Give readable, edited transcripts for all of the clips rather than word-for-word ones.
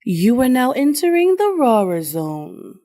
You are now entering the Rawrrzone.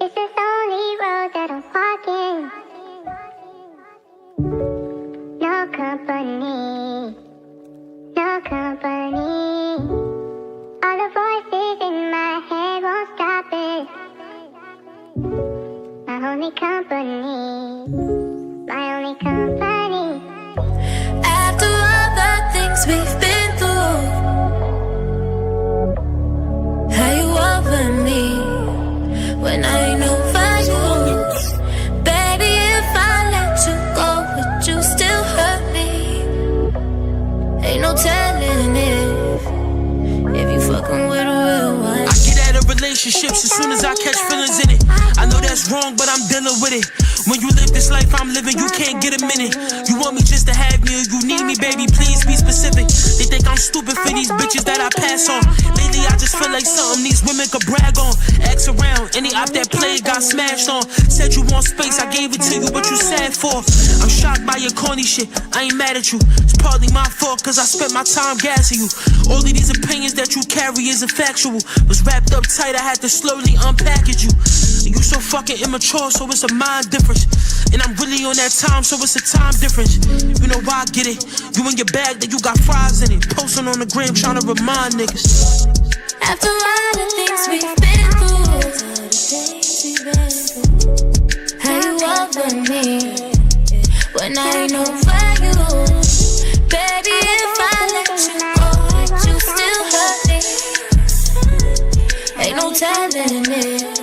It's this only road that I'm walking. No company, no company. All the voices in my head won't stop it. My only company, my only company. After all the things we've been through, how you over me when I ain't over you. Baby, if I let you go, would you still hurt me? Ain't no telling if you fucking with a real one. I get out of relationships as soon as I catch feelings in it. I know that's wrong, but I'm dealing with it. When you live this life I'm living, you can't get a minute. You want me just to have me, or you need me, baby, please be specific. They think I'm stupid for these bitches that I pass on. Lately I just feel like something these women could brag on. Ask around, any op that played got smashed on. Said you want space, I gave it to you, but you sad for. I'm shocked by your corny shit, I ain't mad at you. It's partly my fault, cause I spent my time gassing you. All of these opinions that you carry isn't factual. Was wrapped up tight, I had to slowly unpackage you. You so fucking immature, so it's a mind difference. And I'm really on that time, so it's a time difference. You know why I get it? You in your bag, that you got fries in it. Posting on the gram, trying to remind niggas. After all the things we've been through, how you over me when I ain't over you. Baby, if I let you go, would you still hurt me? Ain't no telling it.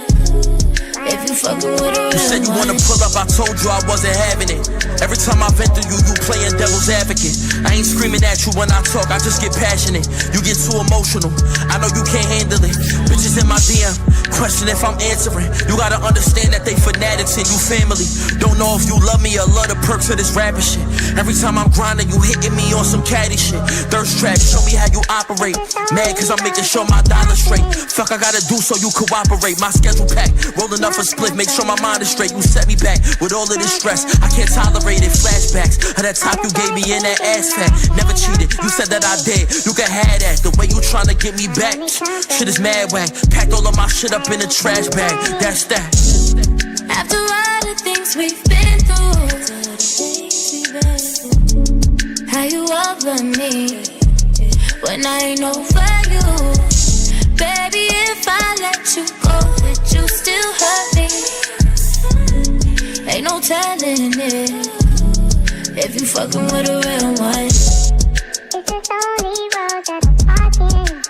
If you fucking with a real You said you wanna pull up, I told you I wasn't having it. Every time I vent through you, you playing devil's advocate. I ain't screaming at you when I talk, I just get passionate. You get too emotional, I know you can't handle it. Bitches in my DM, question if I'm answering. You gotta understand that they fanatics and you family. Don't know if you love me or love the perks of this rapping shit. Every time I'm grinding, you hitting me on some catty shit. Thirst trap, show me how you operate. Mad cause I'm making sure my dollar's straight. Fuck I gotta do so you cooperate. My schedule packed, rolling up a split, make sure my mind is straight. You set me back with all of this stress, I can't tolerate it. Flashbacks of that top you gave me in that ass fat. Never cheated, you said that I did. You can have that, the way you tryna get me back. Shit is mad whack, packed all of my shit up in a trash bag. That's that. After all the things we've been through, how you over me when I ain't over you. Baby, if I let you go, would you still hurt me? Ain't no telling it if you fucking with a real one. It's this only road that I'm walking.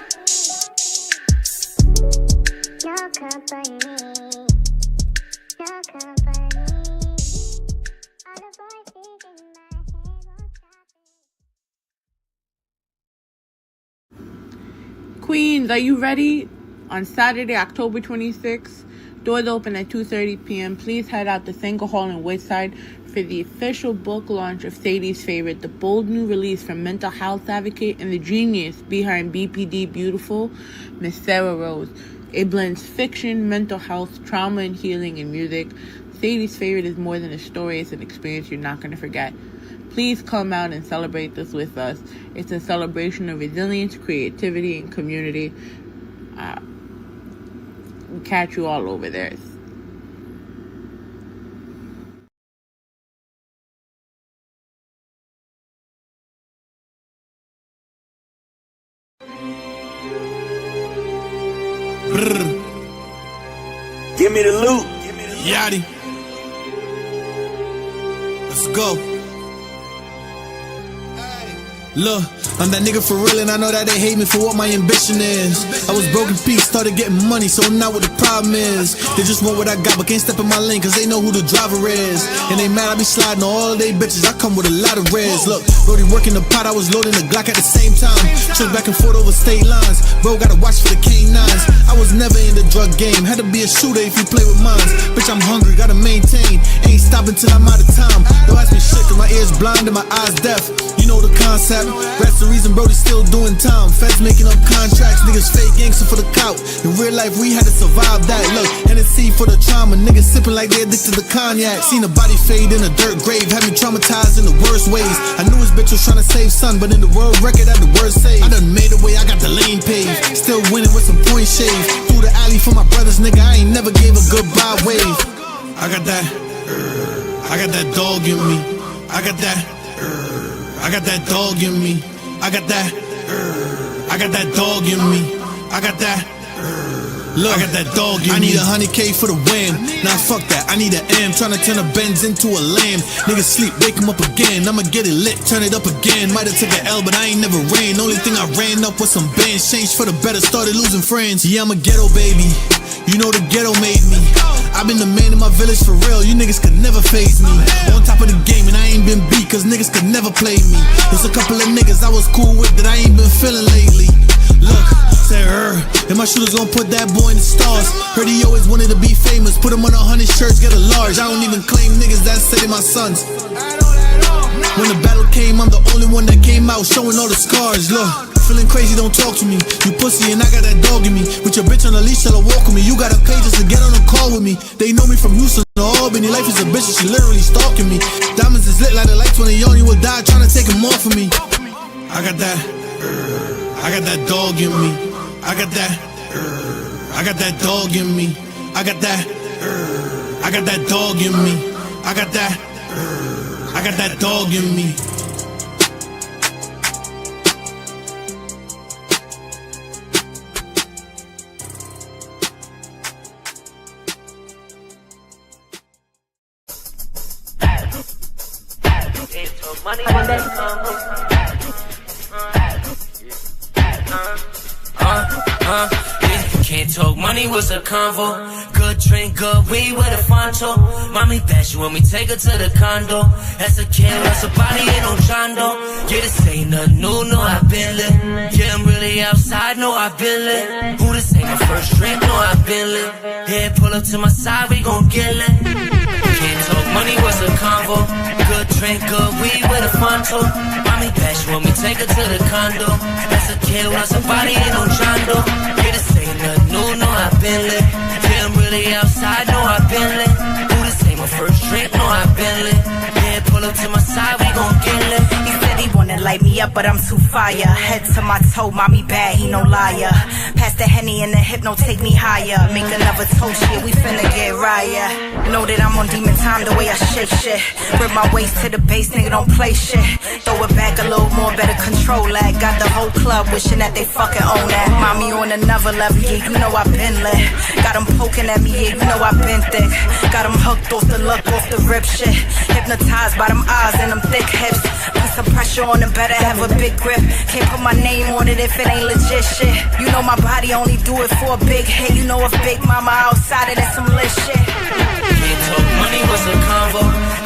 company. No company. All the voices in my head won't stop. Queens, are you ready? On Saturday, October 26th, doors open at 2:30 p.m. Please head out to Sanger Hall in Woodside for the official book launch of Sadie's favorite, the bold new release from mental health advocate and the genius behind BPD Beautiful, Miss Sarah Rose. It blends fiction, mental health, trauma and healing, and music. Sadie's favorite is more than a story, it's an experience you're not going to forget. Please come out and celebrate this with us. It's a celebration of resilience, creativity, and community. We'll catch you all over there. Give me the loot. Yachty. Let's go. Look, I'm that nigga for real and I know that they hate me for what my ambition is. I was broken piece, started getting money, so now what the problem is. They just want what I got but can't step in my lane cause they know who the driver is. And they mad I be sliding on all they bitches, I come with a lot of reds. Look, Brody working the pot, I was loading the Glock at the same time. Trip back and forth over state lines, bro gotta watch for the K9s. I was never in the drug game, had to be a shooter if you play with mines. Bitch I'm hungry, gotta maintain, ain't stopping till I'm out of time. Don't ask me shit cause my ears blind and my eyes deaf. You know the concept. That's the reason Brody's still doing time. Feds making up contracts, niggas fake gangster for the clout. In real life we had to survive that. Look, Hennessy for the trauma, niggas sipping like they addicted to cognac. Seen a body fade in a dirt grave, had me traumatized in the worst ways. I knew his bitch was trying to save son, but in the world record had the worst save. I done made a way, I got the lane paved, still winning with some point shave. Through the alley for my brothers, nigga, I ain't never gave a goodbye wave. I got that dog in me. I got that dog in me. I got that dog in me. I got that. Look, I got that dog in me. I need 100K for the wham. Nah, fuck that. I need an M. Tryna turn a Benz into a lamb. Niggas sleep, wake him up again. I'ma get it lit, turn it up again. Might've took an L, but I ain't never ran. Only thing I ran up was some bands. Changed for the better, started losing friends. Yeah, I'm a ghetto baby. You know the ghetto made me. I've been the man in my village for real. You niggas could never faze me. On top of the game and I ain't been beat cause niggas could never play me. There's a couple of niggas I was cool with that I ain't been feeling lately. Look, said and my shooters gon' put that boy in the stars. Heard he always wanted to be famous. Put him on 100 shirts, get a large. I don't even claim niggas that say they my sons. When the battle came, I'm the only one that came out showing all the scars. Look, feeling crazy, don't talk to me. You pussy and I got that dog in me. With your bitch on the leash, she'll walk with me. You gotta pay just to get on a call with me. They know me from Houston to Albany. Life is a bitch and she literally stalking me. Diamonds is lit like the lights when they on. You will die trying to take them off of me. I got that dog in me. I got that dog in me. I got that dog in me. I got that dog in me. Can't talk money was a convo. Good drink, good weed with a fonto. Mommy bad, you want me take her to the condo. As a kid, that's a body ain't no chondo. Yeah, this ain't nothing new, no, I been lit. Yeah, I'm really outside, no, I been lit. Who this ain't my first drink, no, I been lit. Yeah, pull up to my side, we gon' get lit. Can't talk money was a convo. Good drink, good weed with a fonto. Mommy bad, you want me take her to the condo. As a kid, that's a body ain't no chondo. Yeah, this ain't nothing new, no, I been lit. Yeah, I'm really outside, no, I been lit. Who this ain't my first drink, no, I been lit. Yeah, pull up to my side, we gon' get lit. He said he wanna light me up, but I'm too fire. Head to my toe, mommy bad, he no liar. Pass the Henny and the hypno, take me higher. Make another toast, yeah, we finna get riot. Know that I'm on demon time, the way I shake shit. Rip my waist to the base, nigga, don't play shit. Throw it back a little more, better control that. Got the whole club wishing that they fucking own that. Mommy on another level, yeah, you know I been lit. Got them poking at me, yeah, you know I been thick. Got them hooked off the look, off the rip shit. Hypnotized by them eyes and them thick hips. Put some pressure on them better have a big grip. Can't put my name on it if it ain't legit shit. You know my body only do it for a big hit. You know if Big Mama outside it, it's some lit shit. Can't talk money, what's a convo?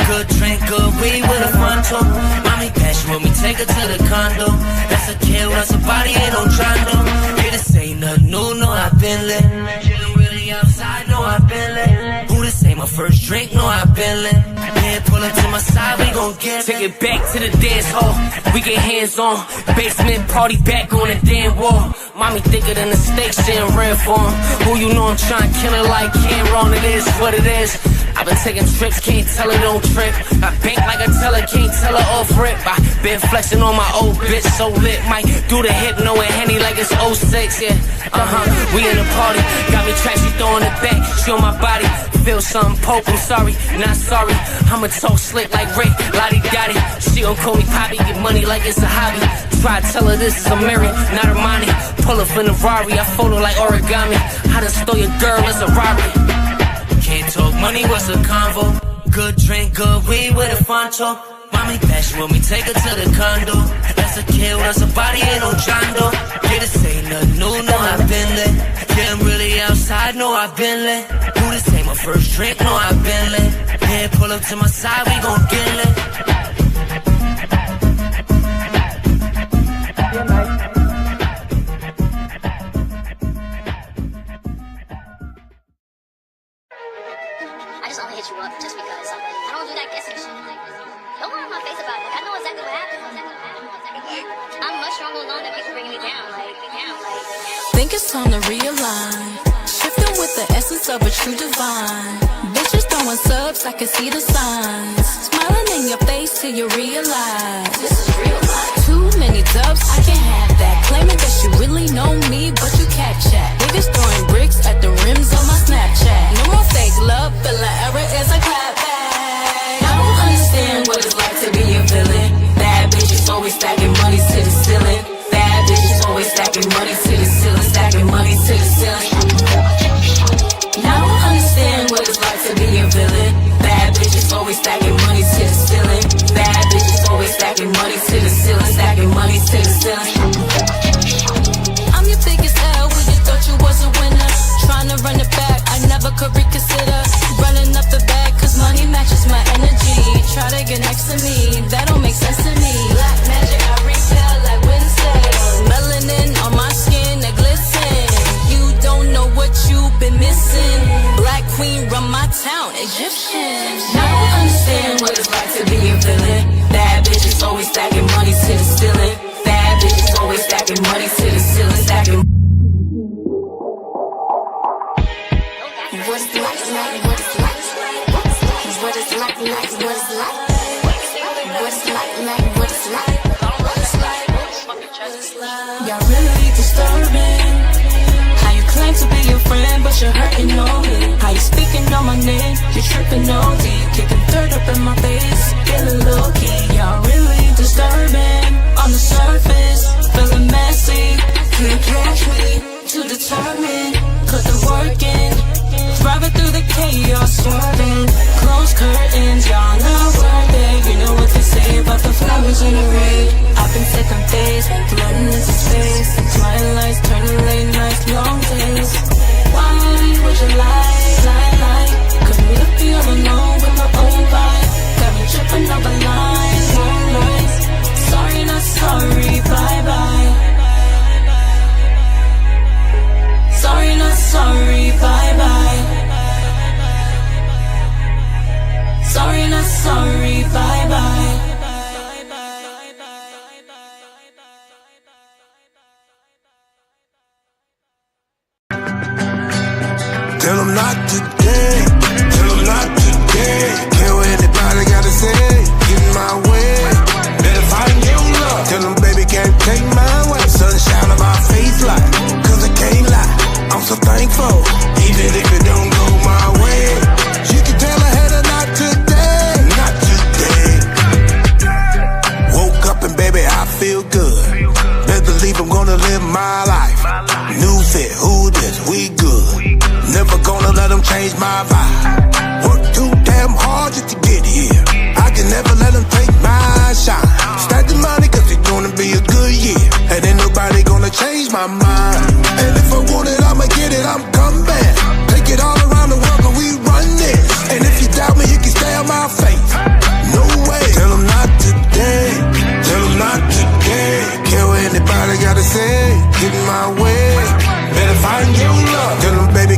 Good drink, good weed with a front door. Mommy passion with me, take her to the condo. That's a kid, that's a body, ain't no chondo. Here to say nothing new, no, I've been lit. Chillin' really outside, no, I've been lit. Who this ain't my first drink, no, I've been lit. Yeah, pull up to my side, we gon' get it. Take it back to the dance hall, we get hands on. Basement party back on the damn wall. Mommy thicker than the steak, she in red form. Who you know I'm trying to kill her like Cameron, it is what it is. I've been taking trips, can't tell her don't trip. I bank like I tell her, can't tell her off rip. I been flexing on my old bitch, so lit. Might do the hypno and Henny like it's 06, yeah. We in the party, got me trapped, she throwing it back. She on my body, feel something poke, I'm sorry, not sorry. I'ma talk slick like Rick, Lottie Dottie. She gon' call me Poppy, get money like it's a hobby. Try to tell her this is a mirror, not a money. Pull up in a Rari, I fold her like origami. I done stole your girl, it's a robbery. Can't talk money, what's a convo? Good drink, good weed with a fonto. Mommy passion with me, take her to the condo. That's a kid, that's a body, ain't no chondo. Yeah, this ain't nothing new, no, I've been lit. Yeah, I'm really outside, no, I've been lit. Who this ain't my first drink, no, I've been lit. Yeah, pull up to my side, we gon' get lit. I just only hit you up just because I don't do that guessing shit. Like, don't lie on my face about it. Like, I know exactly what happened. I'm much stronger alone than people bringing me down. Think it's time to realign. Shifting with the essence of a true divine. Bitches throwing subs, I can see the signs. Smiling in your face till you realize this is real life. Too many dubs, I can't have that. Claiming that you really know me, but you cat chat. Niggas throwing bricks at the rims on my Snapchat. No more fake love, feeling error as I clap back. I don't understand what it's like to be a villain. Bad bitches always stacking money to the ceiling. Bad bitches always stacking money to the ceiling. Stacking money to the ceiling. Now I don't understand what it's like to be a villain. Bad bitches always stacking money to the ceiling. Bad bitches always stacking money to the ceiling. Stacking money to the ceiling. I'm your biggest L when you thought you was a winner. Trying to run it back, I never could reconsider. Running up the bag, cause money matches my energy. Try to get next to me, that don't make sense to me. Black magic, I repel like Wednesday. Melanin on my skin, that glisten. You don't know what you've been missing. Black queen run my town, Egyptian. Now I understand what it's like to be a villain. Bad bitches always stacking money to the ceiling. Bad bitches always stacking money to the ceiling. Stacking. What it's like, what it's like. What it's like, what it's like. What it's like, what it's like. Y'all really disturbing. How you claim to be your friend, but you're hurting on me. How you speaking on my name, you're tripping on me. Kicking dirt up in my face, feeling low-key. Y'all really disturbing. On the surface, feeling messy. Can't catch me, too determined. Put the work in. Driving through the chaos, swerving. Close curtains, y'all not worth it. You know what they say about the flowers in the rain. I've been sick of days, floating into space. Twilights turning late nights, long days. Why would you lie? Couldn't we be all alone with my own vibe? Got me tripping over lines, long lines. Sorry, not sorry, bye-bye. Sorry, not sorry, bye-bye. Sorry, not sorry, bye-bye. Tell them not today, tell them not today. Care what anybody gotta say, get in my way. Better find your love. Tell them baby can't take my way. Sunshine on my face like, cause I can't lie. I'm so thankful, even if it don't go my way. You can tell I had a not today, not today. Woke up and baby I feel good. Best believe I'm gonna live my life. New fit, who this, we good. Never gonna let them change my vibe. Work too damn hard just to get here. I can never let them take my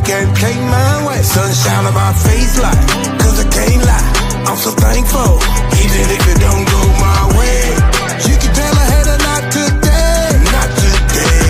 can't take my way. Sunshine on my face like, cause I can't lie, I'm so thankful. Even if it don't go my way, you can tell I had a lot today. Not today.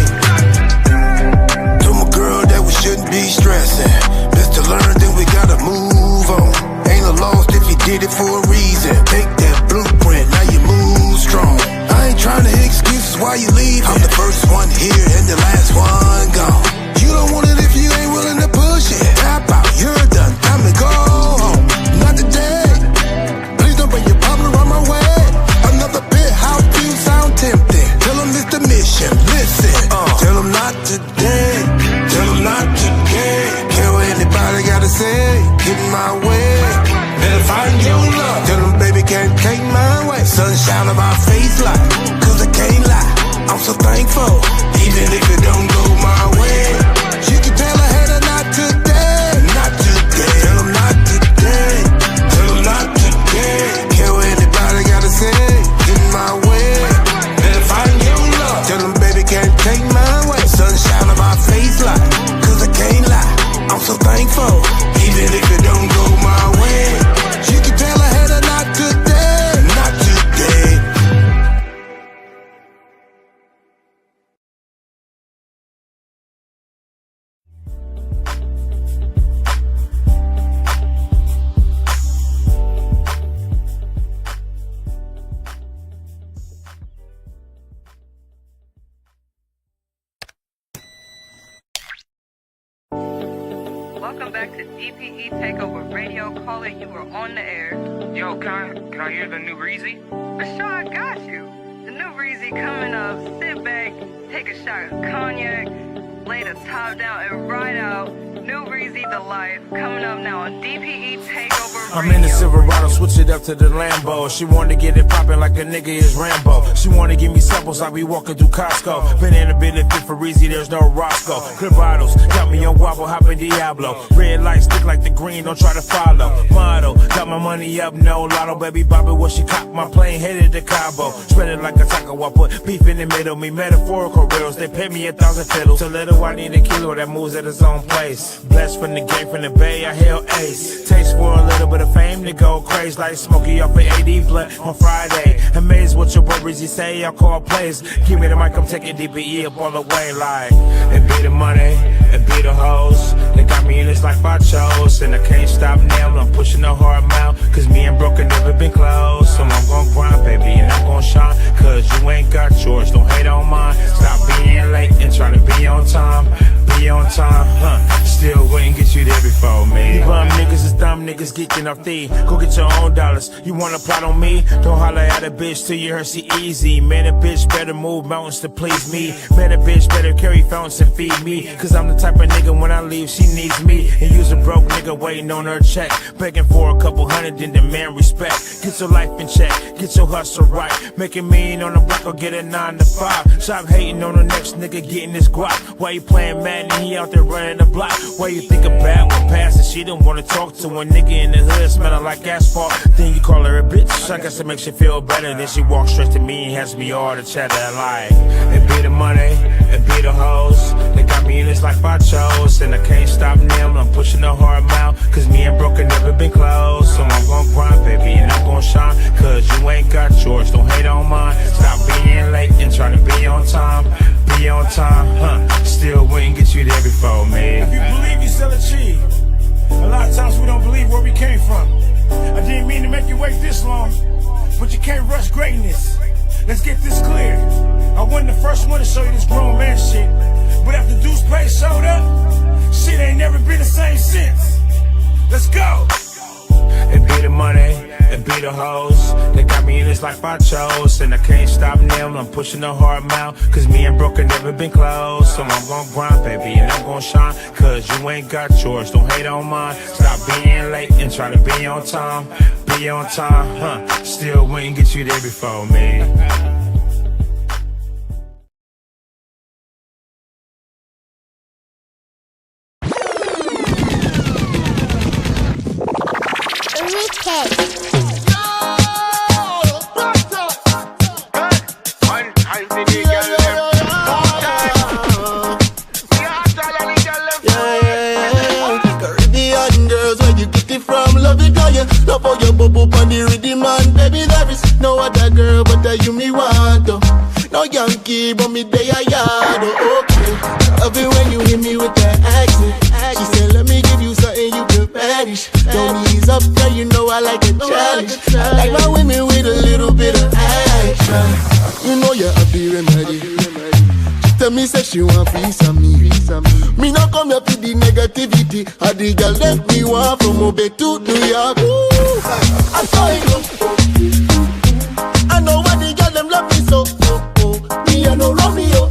Told my girl that we shouldn't be stressing. Best to learn, then we gotta move on. Ain't no loss if you did it for a reason. Take that blueprint, now you move strong. I ain't trying to hear excuses why you leave. I'm the first one here and the last one gone. You don't want it if you ain't willing to push it. Tap out, you're done, time to go home. Not today. Please don't bring your problem around my way. Another bit, how you sound tempting. Tell them it's the mission, listen. Tell them not today. Tell them not today. Care what anybody gotta say. Get in my way. Better find your love. Tell them baby can't take my way. Sunshine on my face like, cause I can't lie, I'm so thankful. Even if it don't go my way, you can tell I had a lot today. Not today. Tell them not today. Tell them not today. Care what anybody gotta say. Get in my way. Better find your love. Tell them baby can't take my way. Sunshine on my face like, cause I can't lie, I'm so thankful. Even if it don't go my way, you can tell I had a lot today. Not today. Welcome back to DPE Takeover Radio. Caller, you are on the air. Yo, can I hear the new Rzwrrzone? Sure, I got you. The new Rzwrrzone coming up. Sit back, take a shot of cognac, lay the top down and ride out. New Rzwrrzone The Life coming up now on DPE Takeover Radio. I'm in the Silverado, switch it up to the Lambo. She wanna get it poppin' like a nigga is Rambo. She wanna give me samples like we walking through Costco. Been in a benefit for Rzwrrzone, there's no Roscoe. Clip bottles, got me on wobble, hoppin' Diablo. Red lights stick like the green, don't try to follow. Motto, got my money up, no lotto. Baby Bobby, what she cop, my plane headed to Cabo. Spread it like a taco, I put beef in the middle. Me metaphorical riddles, they pay me 1,000 fiddles. So little I need a kilo that moves at its own place. Blessed from the game, from the bay, I hail ace. Taste for a little bit of fame to go crazy like Smokey off of AD Blunt on Friday. Amazed what your boy Rizzy say, I'll call plays. Give me the mic, I'm taking DPE up all the way like. It be the money, it be the hoes. They got me in this life I chose. And I can't stop now, I'm pushing a hard mouth. Cause me and Brooke have never been close. So I'm gon' grind, baby, and I'm gon' shine. Cause you ain't got yours, don't hate on mine. Stop being late and try to be on time. Be on time, still waiting, get you there before me. You bum niggas is dumb niggas geeking off thee. Go get your own dollars. You wanna plot on me? Don't holler at a bitch till you heard she easy. Man, a bitch better move mountains to please me. Man, a bitch better carry fountains and feed me. Cause I'm the type of nigga when I leave, she needs me. And use a broke nigga waiting on her check. Begging for a couple hundred and demand respect. Get your life in check, get your hustle right. Make it mean on the block or get a 9 to 5. Stop hating on the next nigga getting his guap. Why you playing mad and he out there running the block? Why you think about what passed and she didn't wanna talk to a nigga in the hood smelling like asphalt? Then you call her a bitch, I guess it makes you feel better. Then she walks straight to me and has me all the chatter like. It be the money, it be the hoes. They got me in this life I chose. And I can't stop now, I'm pushing a hard mouth. Cause me and Brooke have never been close. So I'm gon' grind, baby, and I'm gon' shine. Cause you ain't got yours, don't hate on mine. Stop being late and try to be on time. Be on time, still waiting, get you there before me. If you believe you still achieve. A lot of times we don't believe where we came from. I didn't mean to make you wait this long, but you can't rush greatness. Let's get this clear. I wasn't the first one to show you this grown man shit, but after Deuce Pace showed up, shit ain't never been the same since. Let's go. It be the money, it be the hoes. They got me in this life I chose. And I can't stop now, I'm pushing a hard mouth. Cause me and Brooke have never been close. So I'm gon' grind, baby, and I'm gon' shine. Cause you ain't got yours, don't hate on mine. Stop being late and try to be on time. Be on time, still waiting, get you there before me. you me want to. No Yankee, but me day I yard, okay. Love it when you hit me with that accent. She said, let me give you something you can vanish. Don't ease up, girl, you know I like a challenge. I like my women with a little bit of action. You know you have the remedy. She tell me, say she want peace of me. Me not come here for the negativity. I the girl left me one from Obe to New York. Ooh, I saw it go. I know why the girl them love me so. Me I no Romeo.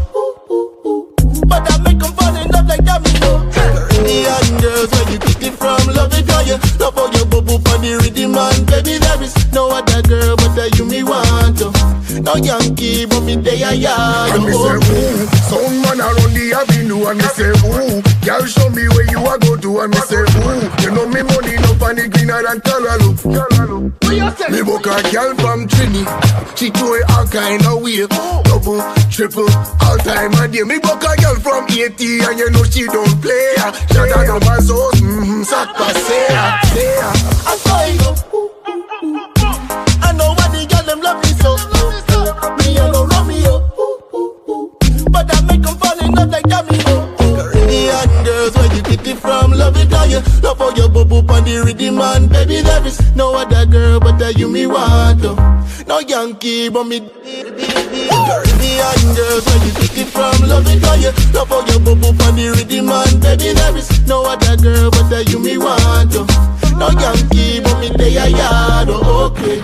But I make them fall in love like that, me know. Caribbean girls, where you get it from? Love it, how you love how you bubble for the rhythm, man. Baby, there is no other girl but that you me want to. No Yankee, but me day I yard. And me say, ooh, some man around the avenue. And me say, ooh, girl, show me where you are go to. And me say, ooh, you know me money no on the greener than Talalu. Me book a girl from Trini. She throw it all kind of way. Double, triple, all time a day. Me book a girl from 80 and you know she don't play. Shut out of my sauce, sac passé. I saw it go. I know why the girl them love me so. Me I no Romeo. But I make them fall in love like that, me know. Caribbean girls, where you get it from? Love it how you love how you bubble on the rhythm, man. Baby, there is no other girl but that you me want to. No Yankee, but me. Caribbean girls, where you get it from? Love it how you love how you bubble on the rhythm, man. Baby, there is no other girl but that you me want to. No Yankee, but me day I yard, okay.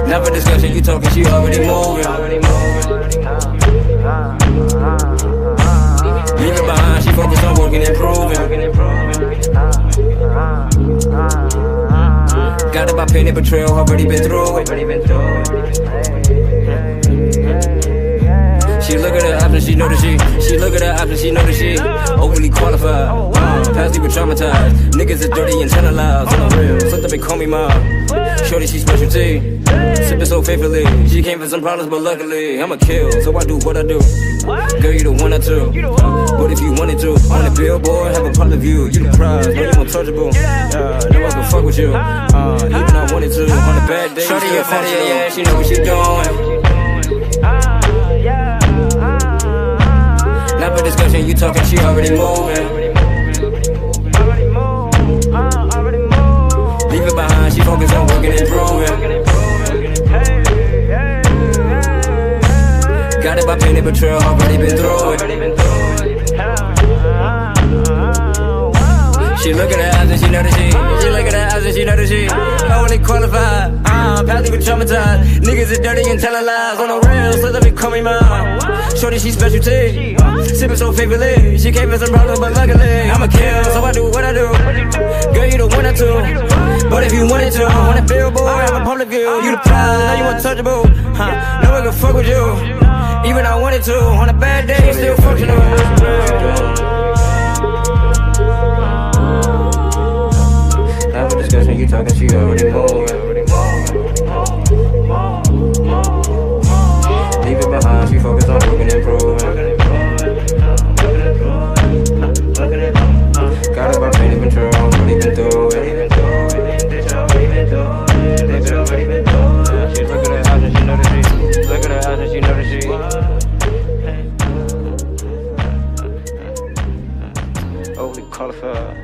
Never discussion, you talking, she already moving. Leave it behind, she focused on working and improving. Got it by pain and betrayal, already been through it. She look at her options, she know that she look at her options, she know that she overly qualified. Past even traumatized. Niggas is dirty and internalized on the real. Slipped up and call me mom. Shorty, she specialty. Sipping so faithfully. She came for some problems, but luckily I'ma kill, so I do what I do. Girl, you the one or two. But if you wanted to, on the billboard, have a public view. You the prize, no, you untouchable. No one can fuck with you. Even I wanted to. On the bad day, shorty, you fatty, yeah, she know what she doing. Not for discussion, you talking, she already moving. Leave it behind, she focused on working and improving. Got it by pain and betrayal, already been through it. She look at her eyes and she know that she look at her eyes and she know that she only qualified. Past even traumatized. Niggas is dirty and telling lies on the real, so let me call me mom. Shorty, she specialty. Sipping so faithfully. She came for some problems, but luckily I'ma kill, so I do what I do. Girl, you the one or two. But if you wanted to, on a billboard, have a public view. You the prize, now you untouchable. No one can fuck with you. Even I wanted to, on a bad day, you still functional. Now we're discussing, you talking, she already moving. Leave it behind, she focused on working and improving. Got it by pain and control, already been through it. She look at her eyes and she know that she look at her eyes and she know that she overly qualified.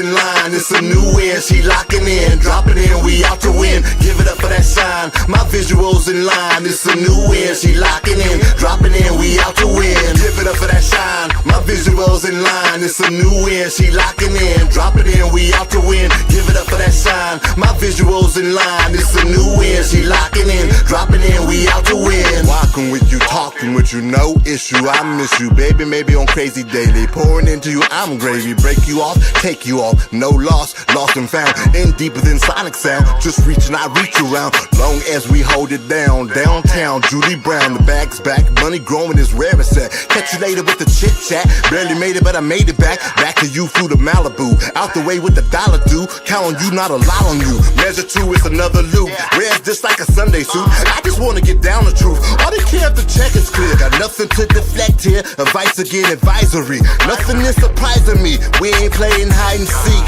in line, it's a new win. She locking in, dropping in, we out to win. Give it up for that shine. My visuals in line, it's a new win. She locking in, dropping in, we out to win. Give it up for that shine. My visuals in line, it's a new win. She locking in, dropping in, we out to win. Give it up for that shine. My visuals in line, it's a new win. She locking in, dropping in, we out to win. Walking with you, talking with you, no issue. I miss you, baby, maybe on crazy daily. Pouring into you, I'm gravy. Break you off, take you off, no loss, lost and found. In deeper than sonic sound, just reaching, I reach around. Long as we hold it down, downtown, Julie Brown. The bag's back, money growing is rare as that. Catch you later with the chit chat. Barely made it, but I made it back. Back to you, flew to Malibu. Out the way with the dollar due. Count on you, not a lot on you. Measure two, it's another loop. Red just like a Sunday suit. I just wanna get down the truth. All they care if the check is clear. Got nothing to deflect here. Advice again, advisory. Nothing is surprising me. We ain't playing hide and seek.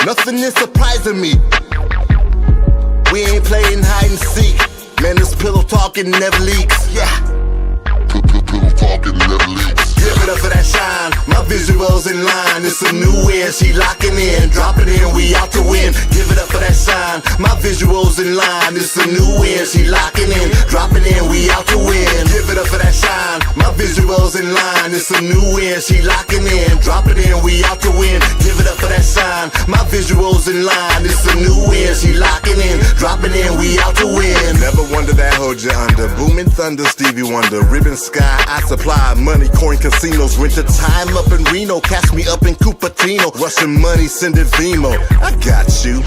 Nothing is surprising me. We ain't playing hide and seek. Man, this pillow talking never leaks. Yeah. Pillow talking never leaks. Give it up for that shine. My visuals in line. It's a new win. She locking in, dropping in, we out to win. Give it up for that shine. My visuals in line. It's a new win. She locking in, dropping in, we out to win. Give it up for that shine. My visuals in line. It's a new win. She locking in, dropping in, we out to win. Give it up for that shine. My visuals in line. It's a new win. She locking in, dropping in, we out to win. Never wonder that hold you under. Booming thunder, Stevie Wonder. Ribbon sky, I supply money, coin casinos. Winter time up in Reno, catch me up in Cupertino. Russian money, send it Vimo. I got you.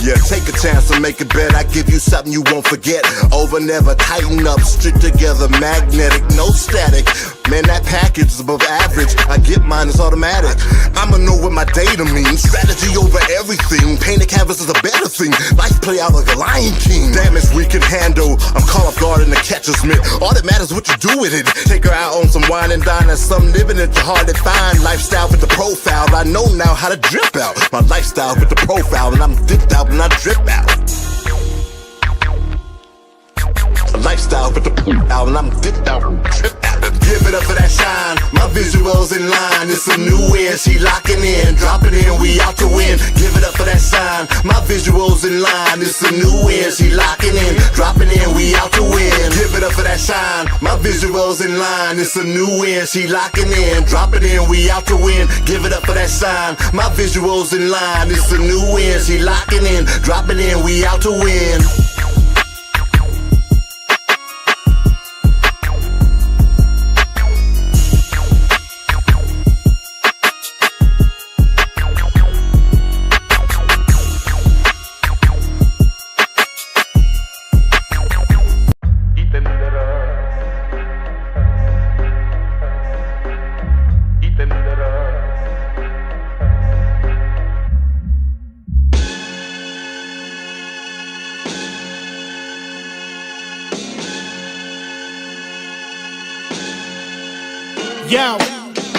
Yeah, take a chance and make a bet. I give you something you won't forget. Over, never, tighten up, stick together, magnetic, no static. Man, that package is above average. I get mine, it's automatic. I'ma know what my data means. Strategy over everything. Painted canvas is a better thing. Life play out like a Lion King. Damage we can handle. I'm caught off guard in the catcher's mitt. All that matters what you do with it. Take her out on some wine and dine. That's some living it's hard to find. Lifestyle with the profile. I know now how to drip out. My lifestyle with the profile. And I'm dipped out and I drip out. A lifestyle with the out and I'm dipped out and drip out. Give it up for that shine. My visuals in line. It's a new win. She locking in, dropping in, we out to win. Give it up for that shine. My visuals in line. It's a new win. She locking in, dropping in, we out to win. Give it up for that shine. My visuals in line. It's a new win. She locking in, dropping in, we out to win. Give it up for that shine. My visuals in line. It's a new win. She locking in, dropping in, we out to win. Yo,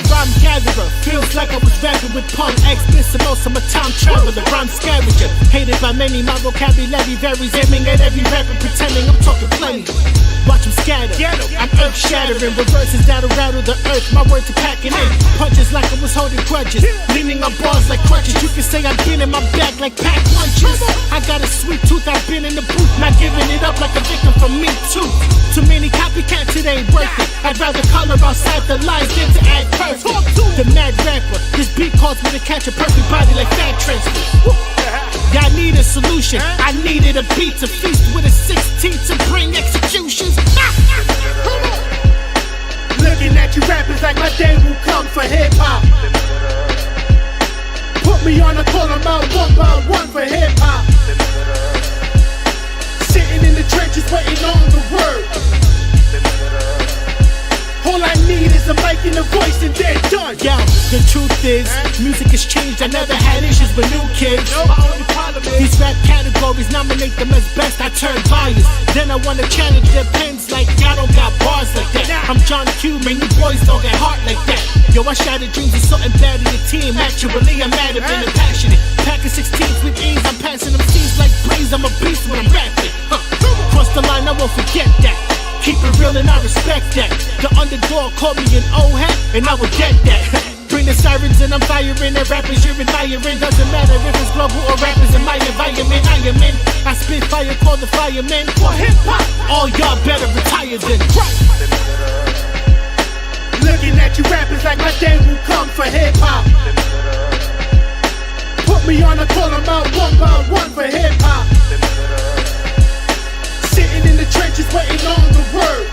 rhyme gatherer, feels like I was rapping with punk ex-Bissimos, I'm a time traveler, rhyme scavenger. Hated by many, my vocabulary varies, aiming at every rapper, pretending I'm talking plenty. Watch them scatter, I'm earth shattering, reverses that'll rattle the earth, my words are packing in. Punches like I was holding grudges, leaning on bars like crutches. You can say I've been in my back like pack lunches. I got a sweet tooth, I've been in the booth, not giving it up like a victim from me too. Too many copycats, it ain't worth it. I'd rather color outside the lines than to act perfect. The mad rapper, this beat caused me to catch a perfect body like fat transfer. Y'all need a solution, I needed a beat to feast with a 16 to bring executions. Looking at you rappers like my day will come for hip-hop. Put me on a call, I'm out one by one for hip-hop. Sitting in the trenches waiting on the word. All I need is a mic and a voice and they're done. Yo, the truth is, music has changed. I never had issues with new kids. My only problem is these rap categories nominate them as best. I turn biased. Then I wanna challenge their pens like y'all don't got bars like that. I'm John Q, man, you boys don't get heart like that. Yo, I shattered dreams of something bad in your team. Actually, I'm mad at being passionate. Packing 16s with ease, I'm passing them seeds like breeze. I'm a beast when I'm rapping. Cross the line, I won't forget that. Keep it real and I respect that. The underdog called me an old hat and I would get that. Bring ring the sirens and I'm firing at rappers you're admiring. Doesn't matter if it's global or rappers in my environment. I am in. I spit fire, call the firemen. For hip hop, all y'all better retire then. Looking at you rappers like my day will come for hip hop. Put me on, I call them out one by one for hip hop. Sitting in the trenches waiting on the word.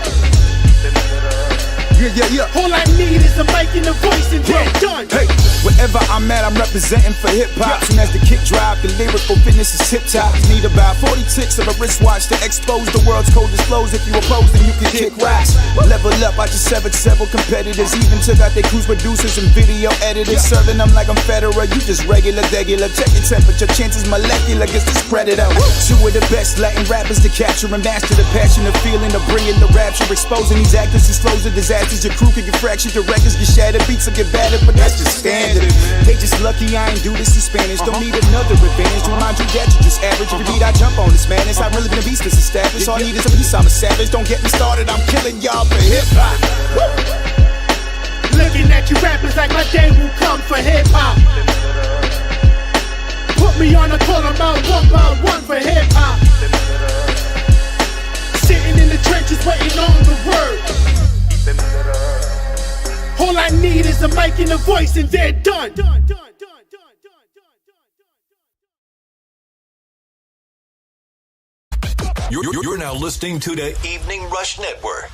Yeah. All I need is a mic and a voice and they're done. Hey, wherever I'm at, I'm representing for hip hop. Soon as the kick drop, the lyrical fitness is tip top. Need about 40 ticks of a wristwatch to expose the world's coldest flows. If you oppose, then you can kick rocks. Level up, I just severed several competitors. Even took out their cruise producers and video editors. Serving them like I'm Federer, you just regular. Check your temperature, chances molecular, gets this credit out. Two of the best Latin rappers to capture and master the passion, the feeling of bringing the rapture. Exposing these actors who slows the disasters. Your crew can get fractured, your records get shattered, beats will get battered, but that's just standard. They just lucky I ain't do this in Spanish. Don't need another advantage to remind you that you're just average. Every beat I jump on is madness. I've really been a beast that's established. All I need is a piece, I'm a savage. Don't get me started, I'm killing y'all for hip hop. Looking at you rappers like my day will come for hip hop. Put me on, I call them out one by one for hip hop. Sitting in the trenches waiting on the word. All I need is a mic and a voice and they're done. You're now listening to the Evening Rush Network.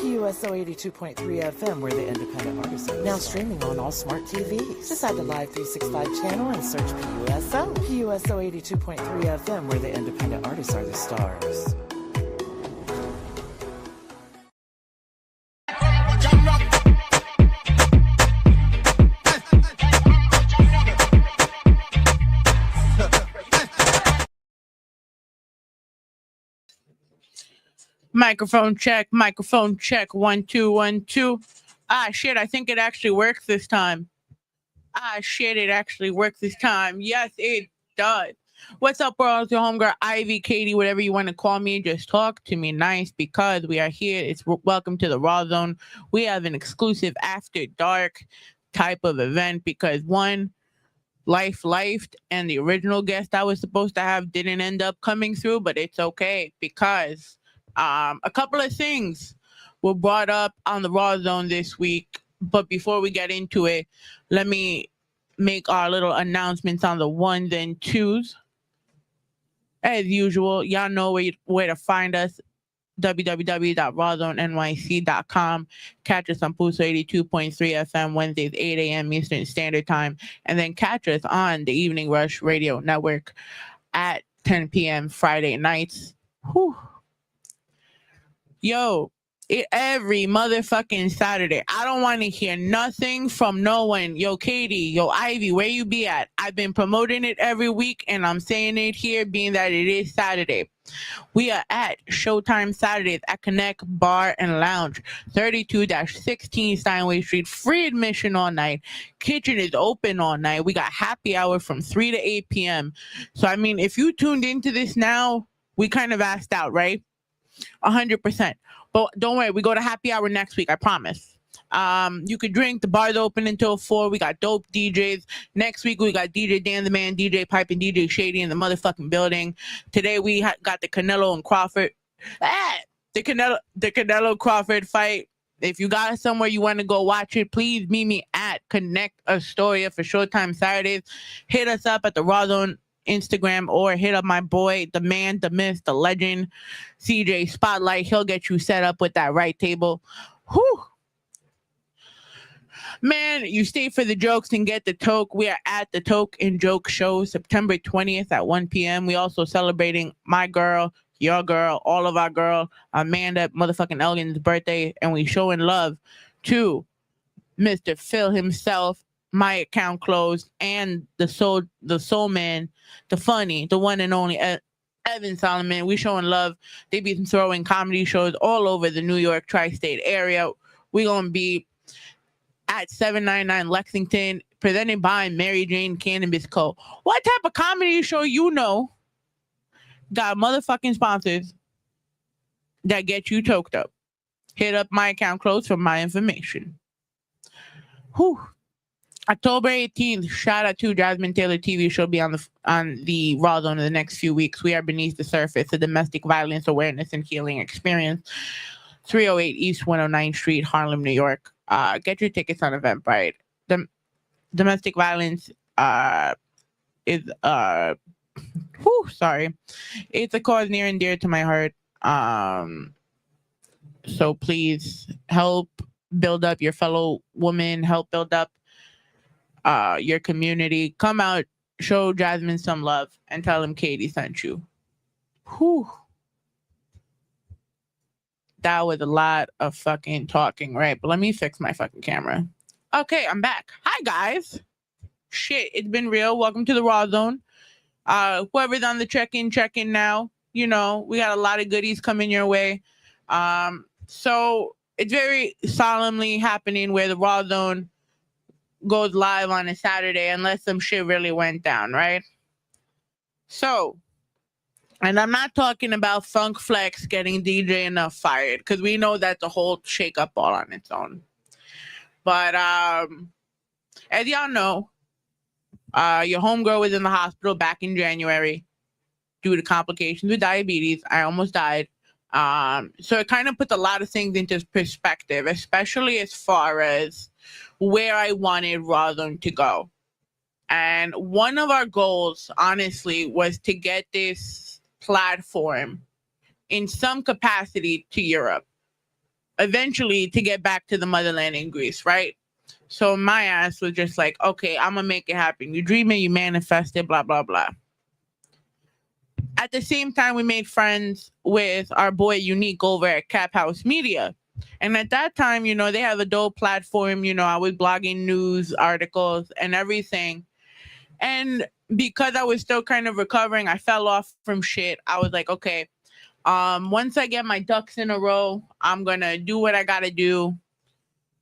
USO 82.3 FM, where the independent artists are now streaming on all smart TVs. Decide the Live 365 channel and search PUSO. PUSO 82.3 FM, where the independent artists are the stars. Microphone check, 1 2 1 2. Ah shit, I think it actually works this time. It actually works this time. Yes, it does. What's up, world? Your homegirl Ivy, Katie, whatever you want to call me. Just talk to me nice because we are here. It's welcome to the Rawrrzone. We have an exclusive after dark type of event because one, life and the original guest I was supposed to have didn't end up coming through, but it's okay because a couple of things were brought up on the Rawrrzone this week. But before we get into it, let me make our little announcements on the ones and twos. As usual, y'all know where to find us. www.rawrzonenyc.com. Catch us on Puso 82.3 FM Wednesdays 8 a.m. Eastern Standard Time. And then catch us on the Evening Rush Radio Network at 10 p.m. Friday nights. Whew. Yo, every motherfucking Saturday. I don't want to hear nothing from no one. Yo, Katie, yo, Ivy, where you be at? I've been promoting it every week, and I'm saying it here, being that it is Saturday. We are at Showtime Saturdays at Connect Bar and Lounge, 32-16 Steinway Street. Free admission all night. Kitchen is open all night. We got happy hour from 3 to 8 p.m. So, I mean, if you tuned into this now, we kind of asked out, right? 100%. But don't worry, we go to happy hour next week, I promise. You could drink. The bar's open until 4. We got dope DJs. Next week, we got DJ Dan the Man, DJ Pipe, and DJ Shady in the motherfucking building. Today, we got the Canelo and Crawford. The Canelo Crawford fight. If you got somewhere you want to go watch it, please meet me at Connect Astoria for Showtime Saturdays. Hit us up at the Rawrrzone Instagram or hit up my boy, the man, the myth, the legend, CJ Spotlight. He'll get you set up with that right table. Whew. Man, you stay for the jokes and get the toke. We are at the Toke and Joke Show September 20th at 1 p.m. We also celebrating my girl, your girl, all of our girl, Amanda motherfucking Elgin's birthday, and we showing love to Mr. Phil himself. My account closed, and the soul man, the funny, the one and only Evan Solomon. We showing love. They be throwing comedy shows all over the New York tri-state area. We gonna be at 799 Lexington, presented by Mary Jane Cannabis Co. What type of comedy show you know got motherfucking sponsors that get you toked up? Hit up my account close for my information. Whew. October 18th, shout out to Jasmine Taylor TV show be on the Rawrrzone in the next few weeks. We are beneath the surface, a domestic violence awareness and healing experience. 308 East 109th Street, Harlem, New York. Get your tickets on Eventbrite. Domestic violence is sorry. It's a cause near and dear to my heart. So please help build up your fellow woman, help build up your community. Come out, show Jasmine some love, and tell him Katie sent you. Whew. That was a lot of fucking talking, right? But let me fix my fucking camera. Okay, I'm back. Hi, guys. Shit, it's been real. Welcome to the Rawrrzone. Whoever's on the check-in now. You know, we got a lot of goodies coming your way. So it's very solemnly happening where the Rawrrzone goes live on a Saturday unless some shit really went down, right? So, and I'm not talking about Funk Flex getting DJ Enuff fired, because we know that's a whole shake-up all on its own. But as y'all know, your homegirl was in the hospital back in January due to complications with diabetes. I almost died. So it kind of puts a lot of things into perspective, especially as far as where I wanted Rawrrzone to go. And one of our goals, honestly, was to get this platform in some capacity to Europe. Eventually to get back to the motherland in Greece, right? So my ass was just like, okay, I'm gonna make it happen. You dream it, you manifest it, blah, blah, blah. At the same time, we made friends with our boy Unique over at Caphouse Media. And at that time, you know, they have a dope platform. You know, I was blogging news articles and everything. And because I was still kind of recovering, I fell off from shit. I was like, okay, once I get my ducks in a row, I'm gonna do what I gotta do.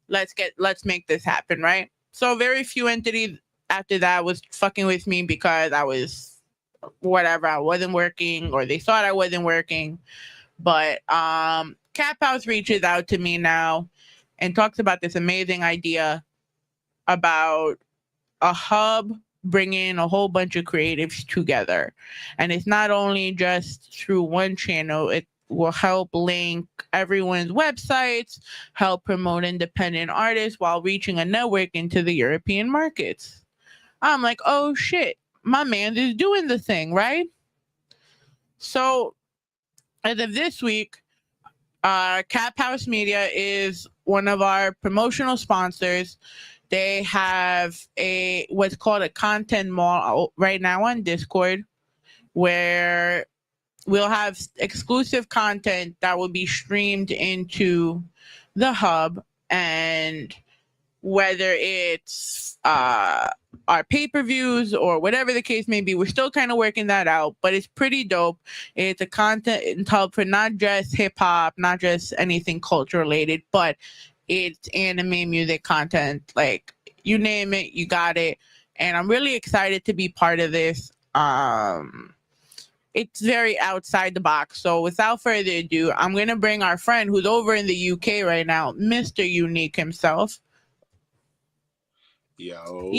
Let's make this happen, right? So very few entities after that was fucking with me because I was whatever, I wasn't working, or they thought I wasn't working. But Caphouse reaches out to me now and talks about this amazing idea about a hub bringing a whole bunch of creatives together. And it's not only just through one channel, it will help link everyone's websites, help promote independent artists while reaching a network into the European markets. I'm like, oh shit, my man is doing the thing, right? So as of this week, Caphouse Media is one of our promotional sponsors. They have what's called a content mall right now on Discord, where we'll have exclusive content that will be streamed into the hub. And whether it's our pay-per-views or whatever the case may be, we're still kind of working that out, but it's pretty dope. It's a content hub for not just hip-hop, not just anything culture related, but it's anime, music content, like you name it, you got it. And I'm really excited to be part of this. It's very outside the box. So without further ado, I'm going to bring our friend who's over in the UK right now, Mr. Unique himself. Yo.